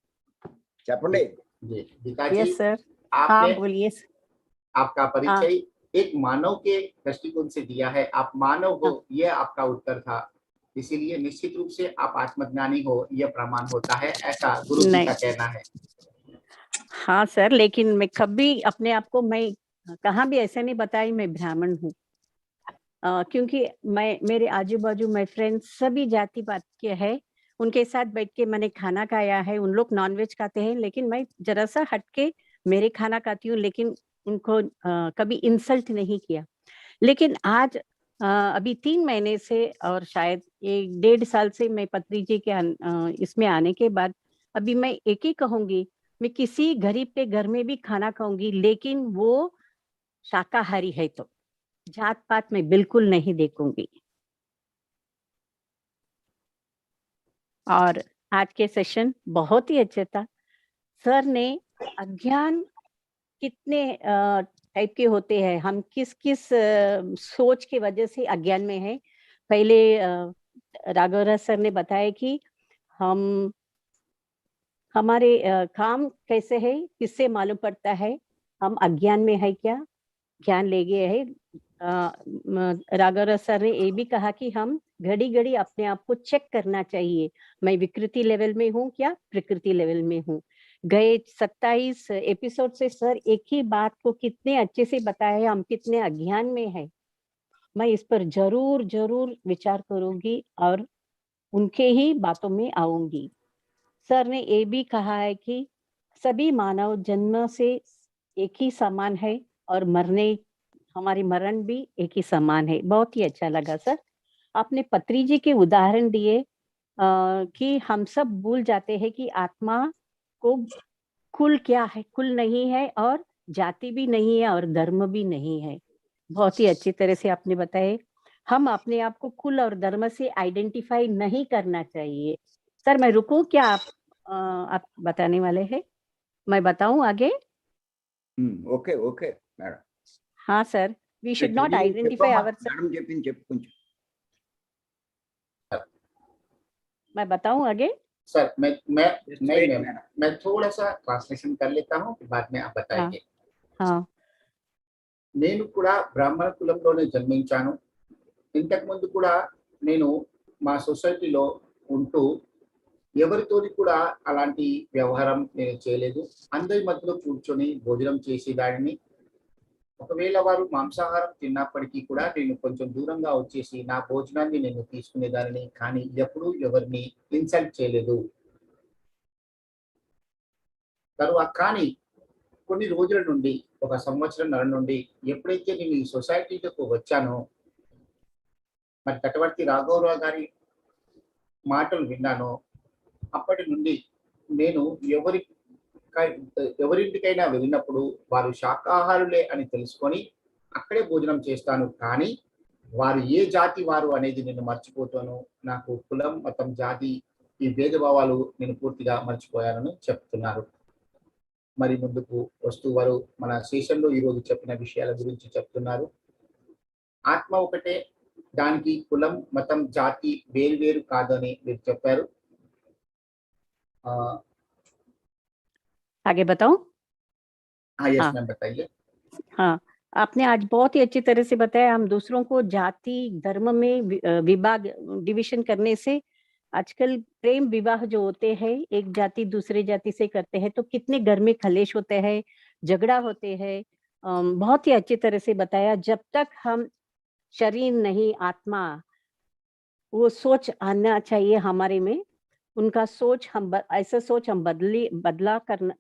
చెప్పండి. जी गीता जी, यस सर। हाँ आपने बोलिए। आपका परिचय एक मानव के दृष्टिकोण से दिया है। आप मानव हो, यह आपका उत्तर था। इसीलिए निश्चित रूप से आप आत्मज्ञानी हो, यह प्रमाण होता है, ऐसा गुरु जी नहीं। का कहना है। हाँ सर, लेकिन मैं कभी अपने आप को मैं कहाँ भी ऐसा नहीं बताई मैं ब्राह्मण हूँ। क्योंकि मैं मेरे आजू बाजू मैं फ्रेंड्स सभी जाति पात के हैं, उनके साथ बैठ के मैंने खाना खाया है। उन लोग नॉनवेज खाते हैं लेकिन मैं जरा सा हट के मेरे खाना खाती हूँ, लेकिन उनको कभी इंसल्ट नहीं किया। लेकिन आज अभी 3 महीने से और शायद 1.5 साल से मैं पत्री जी के इसमें आने के बाद अभी मैं एक ही कहूंगी, मैं किसी गरीब के घर में भी खाना खाऊंगी, लेकिन वो शाकाहारी है तो जात पात में बिल्कुल नहीं देखूंगी। और आज के सेशन बहुत ही अच्छे था। सर ने अज्ञान कितने टाइप के होते हैं, हम किस किस सोच की वजह से अज्ञान में है। पहले राघवराज सर ने बताया कि हम हमारे काम कैसे है किससे मालूम पड़ता है हम अज्ञान में है क्या ज्ञान ले गए है। राघवराज सर ने ये भी कहा कि हम घड़ी घड़ी अपने आप को चेक करना चाहिए, मैं विकृति लेवल में हूँ क्या प्रकृति लेवल में हूँ। गए 27 एपिसोड से सर एक ही बात को कितने अच्छे से बताया, हम कितने अज्ञान में है। मैं इस पर जरूर जरूर विचार करूंगी और उनके ही बातों में आऊंगी। सर ने ये भी कहा है कि सभी मानव जन्म से एक ही समान है और मरने हमारी मरण भी एक ही समान है। बहुत ही अच्छा लगा सर। आपने पत्री जी के उदाहरण दिए कि हम सब भूल जाते हैं कि आत्मा को कुल क्या है, कुल नहीं है और जाति भी नहीं है और धर्म भी नहीं है। बहुत ही अच्छी तरह से आपने बताए। हम अपने आप को कुल और धर्म से आइडेंटिफाई नहीं करना चाहिए। सर मैं रुकूं क्या, आप बताने वाले हैं? मैं बताऊं आगे? Okay okay madam. हाँ sir, we should not identify ourselves. Madam చెప్పింది చెప్పు కొంచెం. मैं बताऊं आगे? सर Just नहीं wait, मैम, madam. मैं थोड़ा सा ट्रांसलेशन कर लेता हूँ, बाद में आप बताएंगे। हाँ నేను కూడా బ్రాహ్మణ కులంలోనే జన్మించాను। ఇంతకు ముందు కూడా నేను మా సొసైటీలో ఉంటూ ఎవరితోని కూడా అలాంటి వ్యవహారం నేను చేయలేదు। అందరి మధ్యలో కూర్చొని భోజనం చేసేదాడిని। ఒకవేళ వారు మాంసాహారం తిన్నప్పటికీ కూడా నేను కొంచెం దూరంగా వచ్చేసి నా భోజనాన్ని నేను తీసుకునేదానిని, కానీ ఎప్పుడూ ఎవరిని ఇన్సల్ట్ చేయలేదు। తరువాత కానీ కొన్ని రోజుల నుండి, ఒక సంవత్సరంన్నర నుండి ఎప్పుడైతే నేను ఈ సొసైటీలకు వచ్చానో, మరి తటవర్తి రాఘవరావు గారి మాటలు విన్నానో, అప్పటి నుండి నేను ఎవరింటికైనా వెళ్ళినప్పుడు వారు శాకాహారులే అని తెలుసుకొని అక్కడే భోజనం చేస్తాను। కానీ వారు ఏ జాతి వారు అనేది నేను మర్చిపోతాను, నాకు కులం మతం జాతి ఈ భేదభావాలు నేను పూర్తిగా మర్చిపోయానని చెప్తున్నారు. మరి ముందుకు వస్తూ వారు మన సెషన్లో ఈరోజు చెప్పిన విషయాల గురించి చెప్తున్నారు. ఆత్మ ఒకటే, దానికి కులం మతం జాతి వేరు వేరు కాదని మీరు చెప్పారు. आगे बताऊं? यस हाँ। मैम बताइए। हाँ, आपने आज बहुत ही अच्छी तरह से बताया। हम दूसरों को जाति धर्म में विभाग डिवीजन करने से आजकल प्रेम विवाह जो होते हैं एक जाति दूसरे जाति से करते हैं तो कितने घर में कलेश होते हैं, झगड़ा होते हैं। बहुत ही अच्छी तरह से बताया। जब तक हम शरीर नहीं आत्मा, वो सोच आना चाहिए हमारे में। उनका सोच ऐसा सोच हम बदला करना,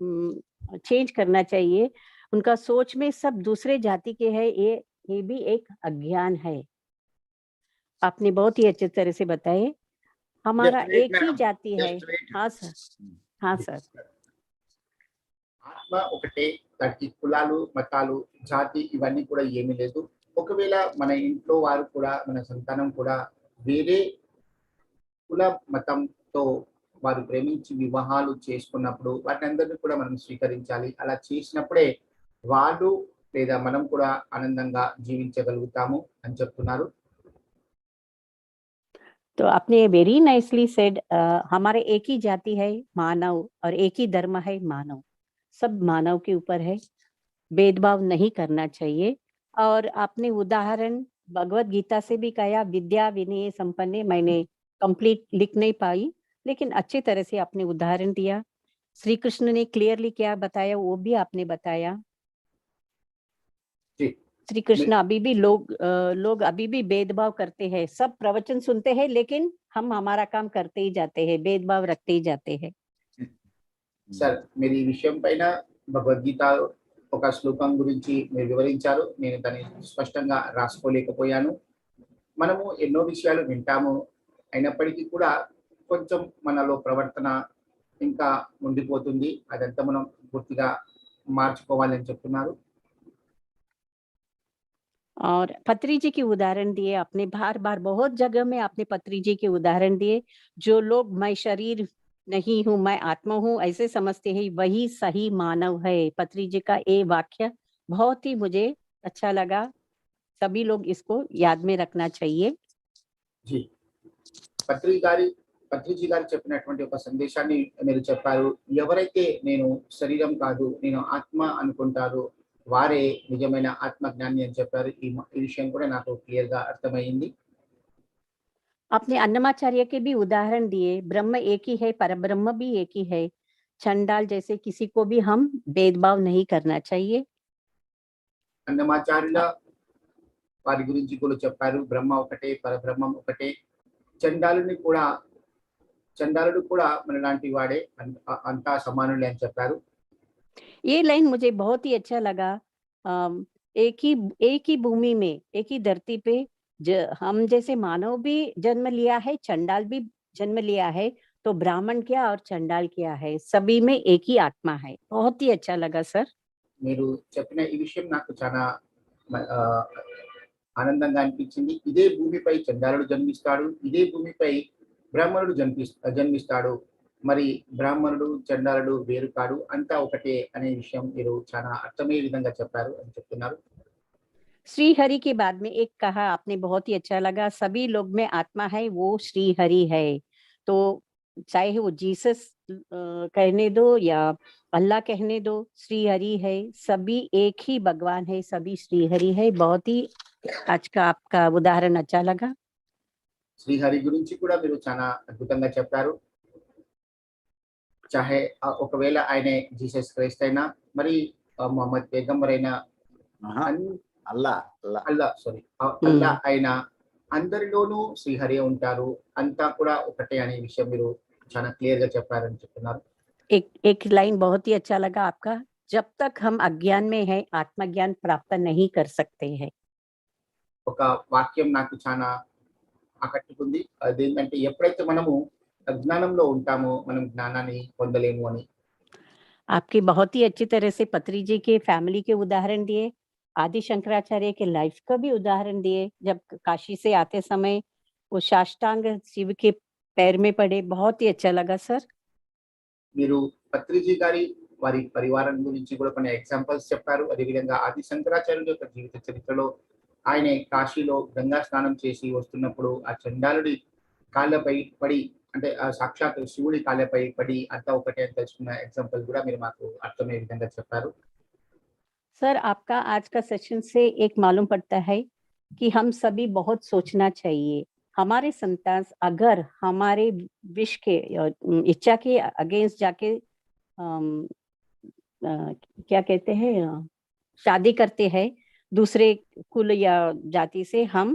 चेंज करना चाहिए। उनका सोच में सब दूसरे जाति के हैं, ये भी एक अज्ञान है। आपने बहुत ही अच्छे तरह से बताए। हमारा Just wait, एक ही madam. जाति है। Just wait. हाँ सर, हाँ सर। ఆత్మ ఒకటే, దానికి కులాలు మతాలు జాతి ఇవన్నీ కూడా ఏమీ లేదు. ఒకవేళ మన ఇంట్లో వారు కూడా మన సంతానం కూడా వేరే కుల మతంతో వారు ప్రేమించి వివాహాలు చేసుకున్నప్పుడు వాటిని అందరినీ కూడా మనం స్వీకరించాలి. అలా చేసినప్పుడే వాళ్ళు లేదా మనం కూడా ఆనందంగా జీవించగలుగుతాము అని చెప్తున్నారు. तो आपने वेरी नाइसली सेड, हमारे एक ही जाति है मानव और एक ही धर्म है मानव। सब मानव के ऊपर है, भेदभाव नहीं करना चाहिए। और आपने उदाहरण भगवत गीता से भी कहा, विद्या विनय संपन्न। मैंने कंप्लीट लिख नहीं पाई लेकिन अच्छी तरह से आपने उदाहरण दिया। श्री कृष्ण ने क्लियरली क्या बताया वो भी आपने बताया। जी। श्री कृष्ण अभी भी लोग अभी भी भेदभाव करते हैं। सब प्रवचन सुनते हैं लेकिन हम हमारा काम करते ही जाते हैं, भेदभाव रखते ही जाते हैं। సార్ మీరు ఈ విషయం పైన భగవద్గీత ఒక శ్లోకం గురించి మీరు వివరించారు. నేను దాన్ని స్పష్టంగా రాసుకోలేకపోయాను. మనము ఎన్నో విషయాలు వింటాము, అయినప్పటికీ కూడా కొంచెం మనలో ప్రవర్తన ఇంకా ఉండిపోతుంది. అదంతా మనం పూర్తిగా మార్చుకోవాలని చెప్తున్నారు. और पत्री जी की उदाहरण दिए आपने, बार बार बहुत जगह में आपने पत्री जी के उदाहरण दिए। जो लोग मैं शरीर नहीं हूँ मैं आत्मा हूँ ऐसे समझते हैं वही सही मानव है। पत्री जी का ये वाक्य बहुत ही मुझे अच्छा लगा। सभी लोग इसको याद में रखना चाहिए। जी, పత్రి జీ గారు చెప్పినటువంటి ఒక సందేశాన్ని మీరు చెప్పారు. ఎవరైతే నేను శరీరం కాదు నేను ఆత్మ అనుకుంటారో వారే నిజమైన ఆత్మజ్ఞాని అని చెప్పారు. ఈ విషయం కూడా నాకు క్లియర్ గా అర్థమైంది. आपने अन्नमाचार्य के भी उदाहरण दिए। ब्रह्म एक ही है, परब्रह्म भी एक ही है। चंडाल जैसे किसी को भी हम भेदभाव नहीं करना चाहिए। అన్నమాచార్యుల వారి గురించి కూడా చెప్పారు. బ్రహ్మ ఒకటే, పరబ్రహ్మం ఒకటే. చండాలుడు కూడా మనలాంటి వాడే, అంతా సమానులే అని చెప్పారు. ये लाइन मुझे बहुत ही अच्छा लगा। एक ही भूमि में, एक ही धरती पे हम जैसे मानव भी जन्म लिया है, चंडाल भी जन्म लिया है, तो ब्राह्मण क्या और चंडाल क्या है, सभी में एक ही आत्मा है। बहुत ही अच्छा लगा सर। మీరు చెప్పిన ఈ విషయం నాకు చాలా ఆనందంగా అనిపించింది. ఇదే భూమిపై చండాలుడు జన్మిస్తాడు, ఇదే భూమిపై బ్రాహ్మణుడు జన్మిస్తాడు. మరి బ్రాహ్మణుడు చండాలుడు వేరు కాడు, అంతా ఒకటే అనే విషయం మీరు చాలా అర్థమయ్యే విధంగా చెప్పారు అని చెప్తున్నారు. श्री हरि के बाद में एक कहा आपने, बहुत ही अच्छा लगा, सभी लोग में आत्मा है वो श्री हरि है। तो चाहे वो जीसस कहने दो या अल्लाह कहने दो, श्री हरि है, सभी एक ही भगवान है, सभी श्री हरि है। बहुत ही आज का आपका उदाहरण अच्छा लगा। శ్రీహరి గురించి కూడా మీరు చాలా అద్భుతంగా చెప్పారు. చాహే ఒకవేళ ఆయన జీసస్ క్రైస్ట్ అయినా మరి మొహమ్మద్ పేగంబర్ అయినా అల్లా అయినా అందరిలోనూ శ్రీహరి ఉంటారు, అంతా కూడా ఒకటే అనే విషయం మీరు చాలా క్లియర్ గా చెప్పారని చెప్తున్నారు. एक लाइन बहुत ही अच्छा लगा आपका, जब तक हम अज्ञान में है आत्मज्ञान प्राप्त नहीं कर सकते हैं। ఒక వాక్యం నాకు చాలా ఆకట్టుకుంది. అదేంటంటే ఎప్పుడైతే మనము అజ్ఞానంలో ఉంటామో మనం జ్ఞానాన్ని పొందలేము అని. आपकी बहुत ही अच्छी तरह से पत्री जी के फैमिली के उदाहरण दिए। आदि शंकराचार्य के लाइफ का भी उदाहरण दिए, जब काशी से आते समय वो साष्टांग शिव के पैर में पड़े, बहुत ही अच्छा लगा सर। మీరు పత్రిజీ గారి వారి పరివారం గురించి కూడా కొన్ని ఎగ్జాంపుల్స్ చెప్పారు. అదేవిధంగా ఆది శంకరాచార్యుల యొక్క జీవిత చరిత్రలో ఆయన కాశీలో గంగా స్నానం చేసి వస్తున్నప్పుడు ఆ చండాలుడి కాళ్ళపై పడి, అంటే ఆ సాక్షాత్ శివుడి కాళ్ళపై పడి అంతా ఒకటే అని తెలుసుకున్న ఎగ్జాంపుల్ కూడా మీరు మాకు అర్థమయ్యే విధంగా చెప్పారు. सर आपका आज का सेशन से एक मालूम पड़ता है कि हम सभी बहुत सोचना चाहिए। हमारे संतान अगर हमारे विश के इच्छा के अगेंस्ट जाके क्या कहते हैं शादी करते हैं दूसरे कुल या जाति से, हम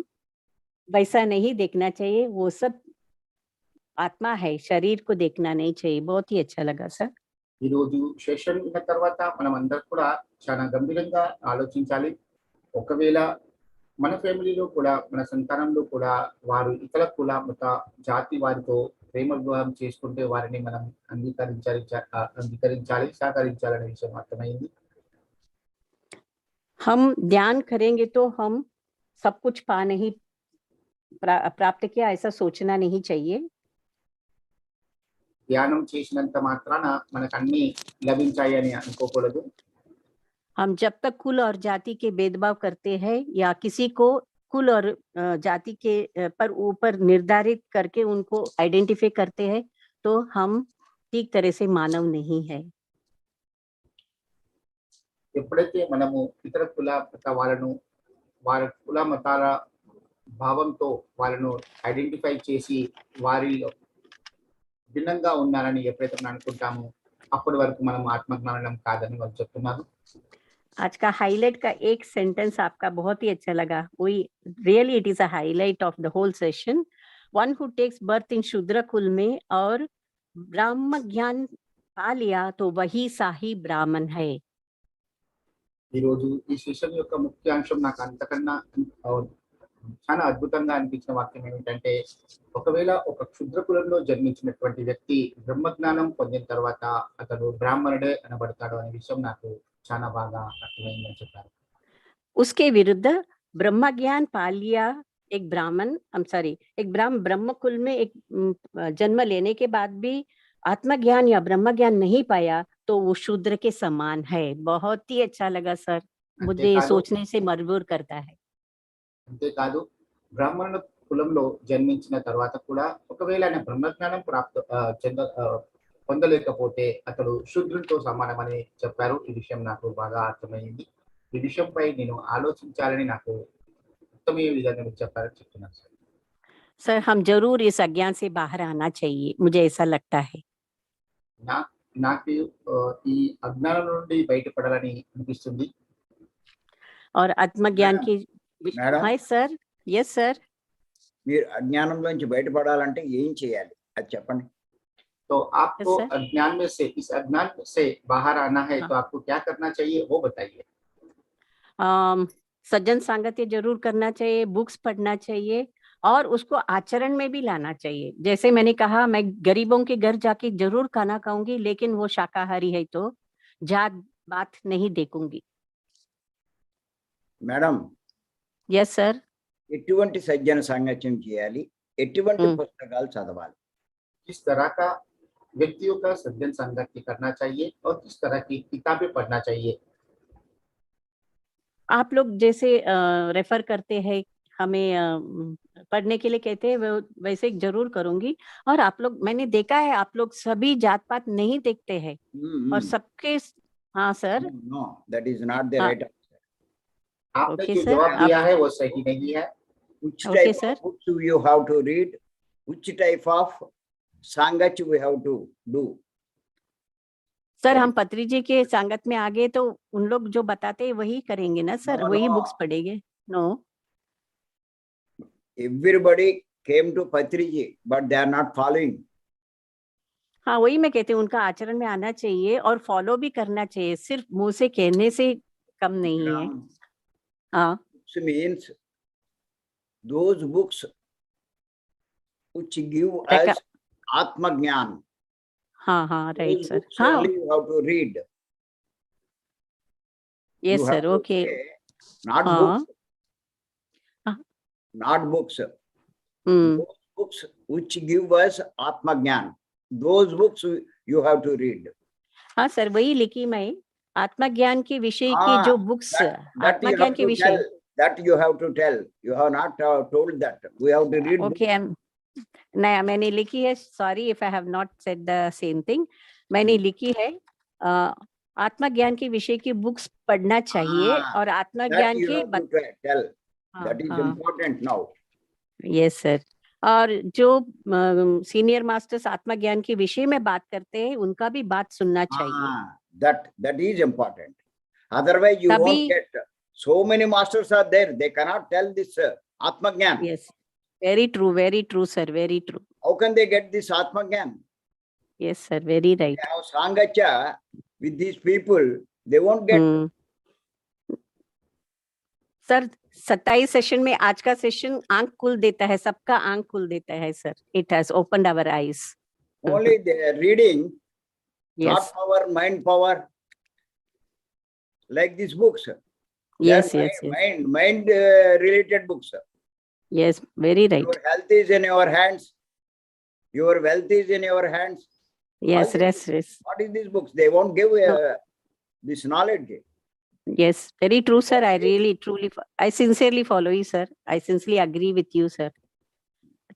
वैसा नहीं देखना चाहिए। वो सब आत्मा है, शरीर को देखना नहीं चाहिए। बहुत ही अच्छा लगा सर। ఈ రోజు సెషన్ ఉన్న తర్వాత మనం అందరం కూడా చాలా గంభీరంగా ఆలోచించాలి. ఒకవేళ మన ఫ్యామిలీలో కూడా మన సంతానంలో కూడా వారు ఇతర కుల మత జాతి వారితో ప్రేమ వివాహం చేసుకుంటే వారిని మనం అంగీకరించాలి, సహకరించాలనే విషయం అర్థమైంది. हम ध्यान करेंगे तो हम सब कुछ प्राप्त किया, ऐसा सोचना नहीं चाहिए। ధ్యానం చేసినంత మాత్రాన మనకు అన్ని లభించాయి అని అనుకోకూడదు. हम जब तक कुल और जाति के भेदभाव करते हैं या किसी को कुल और जाति के पर ऊपर निर्धारित करके उनको आइडेंटिफाई करते हैं तो हम ठीक तरह से मानव नहीं है। ఎప్పుడైతే మనము ఇతర కుల మత వాళ్ళను వారి కుల మతాల భావంతో వాళ్ళను ఐడెంటిఫై చేసి వారిలో భిన్నంగా ఉన్నారని ఎప్పుడైతే మనం అనుకుంటామో అప్పటి వరకు మనం ఆత్మజ్ఞానం కాదని వాళ్ళు చెప్తున్నారు. आज का हाईलाइट का एक सेंटेंस आपका बहुत ही अच्छा लगा। वही really it is a highlight of the whole session. One who takes birth in शूद्र कुल में और ब्रह्म ज्ञान पा लिया तो वही साही ब्राह्मण है। ఈ రోజు ఈ సెషన్ యొక్క ముఖ్య అంశం నాకు అంతకన్నా చాలా అద్భుతంగా అనిపించిన వాక్యం ఏమిటంటే, ఒకవేళ ఒక క్షుద్ర కులంలో జన్మించినటువంటి వ్యక్తి బ్రహ్మజ్ఞానం పొందిన తర్వాత అతడు బ్రాహ్మణుడే అనబడతాడు అనే విషయం నాకు చాలా బాగా అర్థమైందని చెప్పారు. उसके विरुद्ध ब्रह्म ज्ञान पा लिया एक ब्राह्मण एक ब्रह्म कुल में एक जन्म लेने के बाद भी आत्मज्ञान या ब्रह्म ज्ञान नहीं पाया तो वो शूद्र के समान है। बहुत ही अच्छा लगा सर, मुझे ये सोचने से मजबूर करता है। అంతేకాదు బ్రాహ్మణ కులంలో జన్మించిన తర్వాత కూడా ఒకవేళ ఆయన బ్రహ్మజ్ఞానం పొందలేకపోతే అతడు శూద్రునితో సమానమని చెప్పారు. ఈ విషయం నాకు బాగా అర్థమైంది. ఈ విషయంపై నేను ఆలోచించాలని నాకు ఉత్తమమైన విధంగా మీరు చెప్పారని చెప్తున్నాను సార్. सर हम जरूर इस अज्ञान से बाहर आना चाहिए, मुझे ऐसा लगता है। నాకు ఈ అజ్ఞానం నుండి బయటపడాలని అనిపిస్తుంది. और आत्मज्ञान की madam, hi sir, yes sir. మీరు అజ్ఞానంలోంచి బయటపడాలంటే ఏం చేయాలి అది చెప్పండి. तो आपको Yes, sir. अज्ञान में से इस अज्ञान से बाहर आना है तो आपको क्या करना चाहिए वो बताइए. सज्जन सांगत्य जरूर करना चाहिए, बुक्स पढ़ना चाहिए और उसको आचरण में भी लाना चाहिए। जैसे मैंने कहा, मैं गरीबों के घर जाके जरूर खाना खाऊंगी, लेकिन वो शाकाहारी है तो जात बात नहीं देखूंगी। Madam, yes sir. ఎటువంటి సజ్జన సాంగత్యం చేయాలి, ఎటువంటి పుస్తకాలు చదవాలి? किस तरह का व्यक्तियों का सज्जन संगति करना चाहिए और किस तरह की किताबें पढ़ना चाहिए. आप लोग जैसे रेफर करते हैं हमें पढ़ने के लिए कहते हैं, वैसे जरूर करूंगी। और आप लोग, मैंने देखा है आप लोग सभी जात पात नहीं देखते हैं और सबके। हाँ sir, no, that is not the right answer. आपने Okay, जो sir. जवाब दिया है वो सही नहीं है. Which Okay, type sir. of books you have to read, which type of sangat we have to do. Sir हम पत्री जी के संगत में आ गए तो उन लोग जो बताते हैं वही करेंगे ना सर, No, वही no. बुक्स पढ़ेंगे। No, Everybody came to Patriji, but they are not following. हाँ वही मैं कहती हूँ, उनका आचरण में आना चाहिए और फॉलो भी करना चाहिए, सिर्फ मुंह से कहने से कम नहीं है। हाँ, Books means those books which give us Atma Jnana. हाँ हाँ राइट Those सर। books हाँ only you have to read. Yes You have sir, to okay. say, not हाँ, books, हाँ, not books. Hmm, Those books which give us Atma Gyan, those books you have to read. हाँ सर, वही लिखी मैं, आत्मा ज्ञान के विषय की Ah, जो बुक्स, that आत्मा you ज्ञान have के to विषय. tell. That you have to tell. You have not told that. We have to read. Okay, नहीं मैंने लिखी है, sorry if I have not said the same thing. मैंने लिखी है आत्मा ज्ञान के विषय की बुक्स पढ़ना चाहिए Ah, और आत्मा that ज्ञान you के have to tell. That is हाँ, important now. Yes sir. और जो सीनियर मास्टर्स आत्मा ज्ञान के विषय में बात करते हैं उनका भी बात सुनना चाहिए. Ah, that is important. Otherwise, you तभी, won't get. So many masters are there. They cannot tell this Atma Gyan. Yes, very true sir, very true. How can they get this Atma Gyan? Yes sir, very They right. have Sangacha with these people. They won't get. Sir 27 session में आज का सेशन आंख खुल देता है, सबका आंख खुल देता है sir. It has opened our eyes. Only they are reading yes, thought power, mind power, like these books. They yes are yes mind related books. Yes, very right. Your health is in your hands. Your wealth is in your hands. Yes, All yes yes, What is these books? They won't give this knowledge. Yes, very true sir. I really truly, I sincerely follow you sir. I sincerely agree with you sir.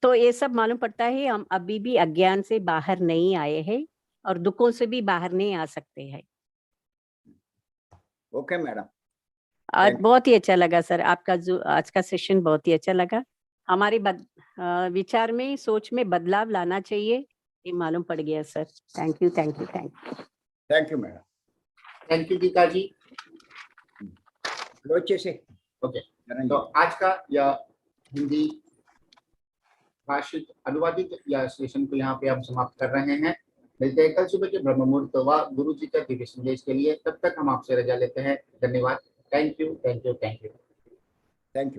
तो ये सब मालूम पड़ता है हम अभी भी अज्ञान से बाहर नहीं आए हैं और दुखों से भी बाहर नहीं आ सकते हैं. Okay, madam. आज Thank you. बहुत ही अच्छा लगा सर, आपका जो आज का सेशन बहुत ही अच्छा लगा. हमारे विचार में, सोच में बदलाव लाना चाहिए, ये मालूम पड़ गया sir. Thank you, thank you, thank you. Thank you, madam. Thank you Geeta ji. लोचे से. ओके, करण तो जी. आज का यह हिंदी भाषित अनुवादित या सेशन को यहाँ पे हम समाप्त कर रहे हैं. मिलते हैं कल सुबह के ब्रह्म मुहूर्त व गुरु जी का दिव्य संदेश के लिए. तब तक हम आपसे रजा लेते हैं. धन्यवाद. Thank you, thank you, thank you. Thank you.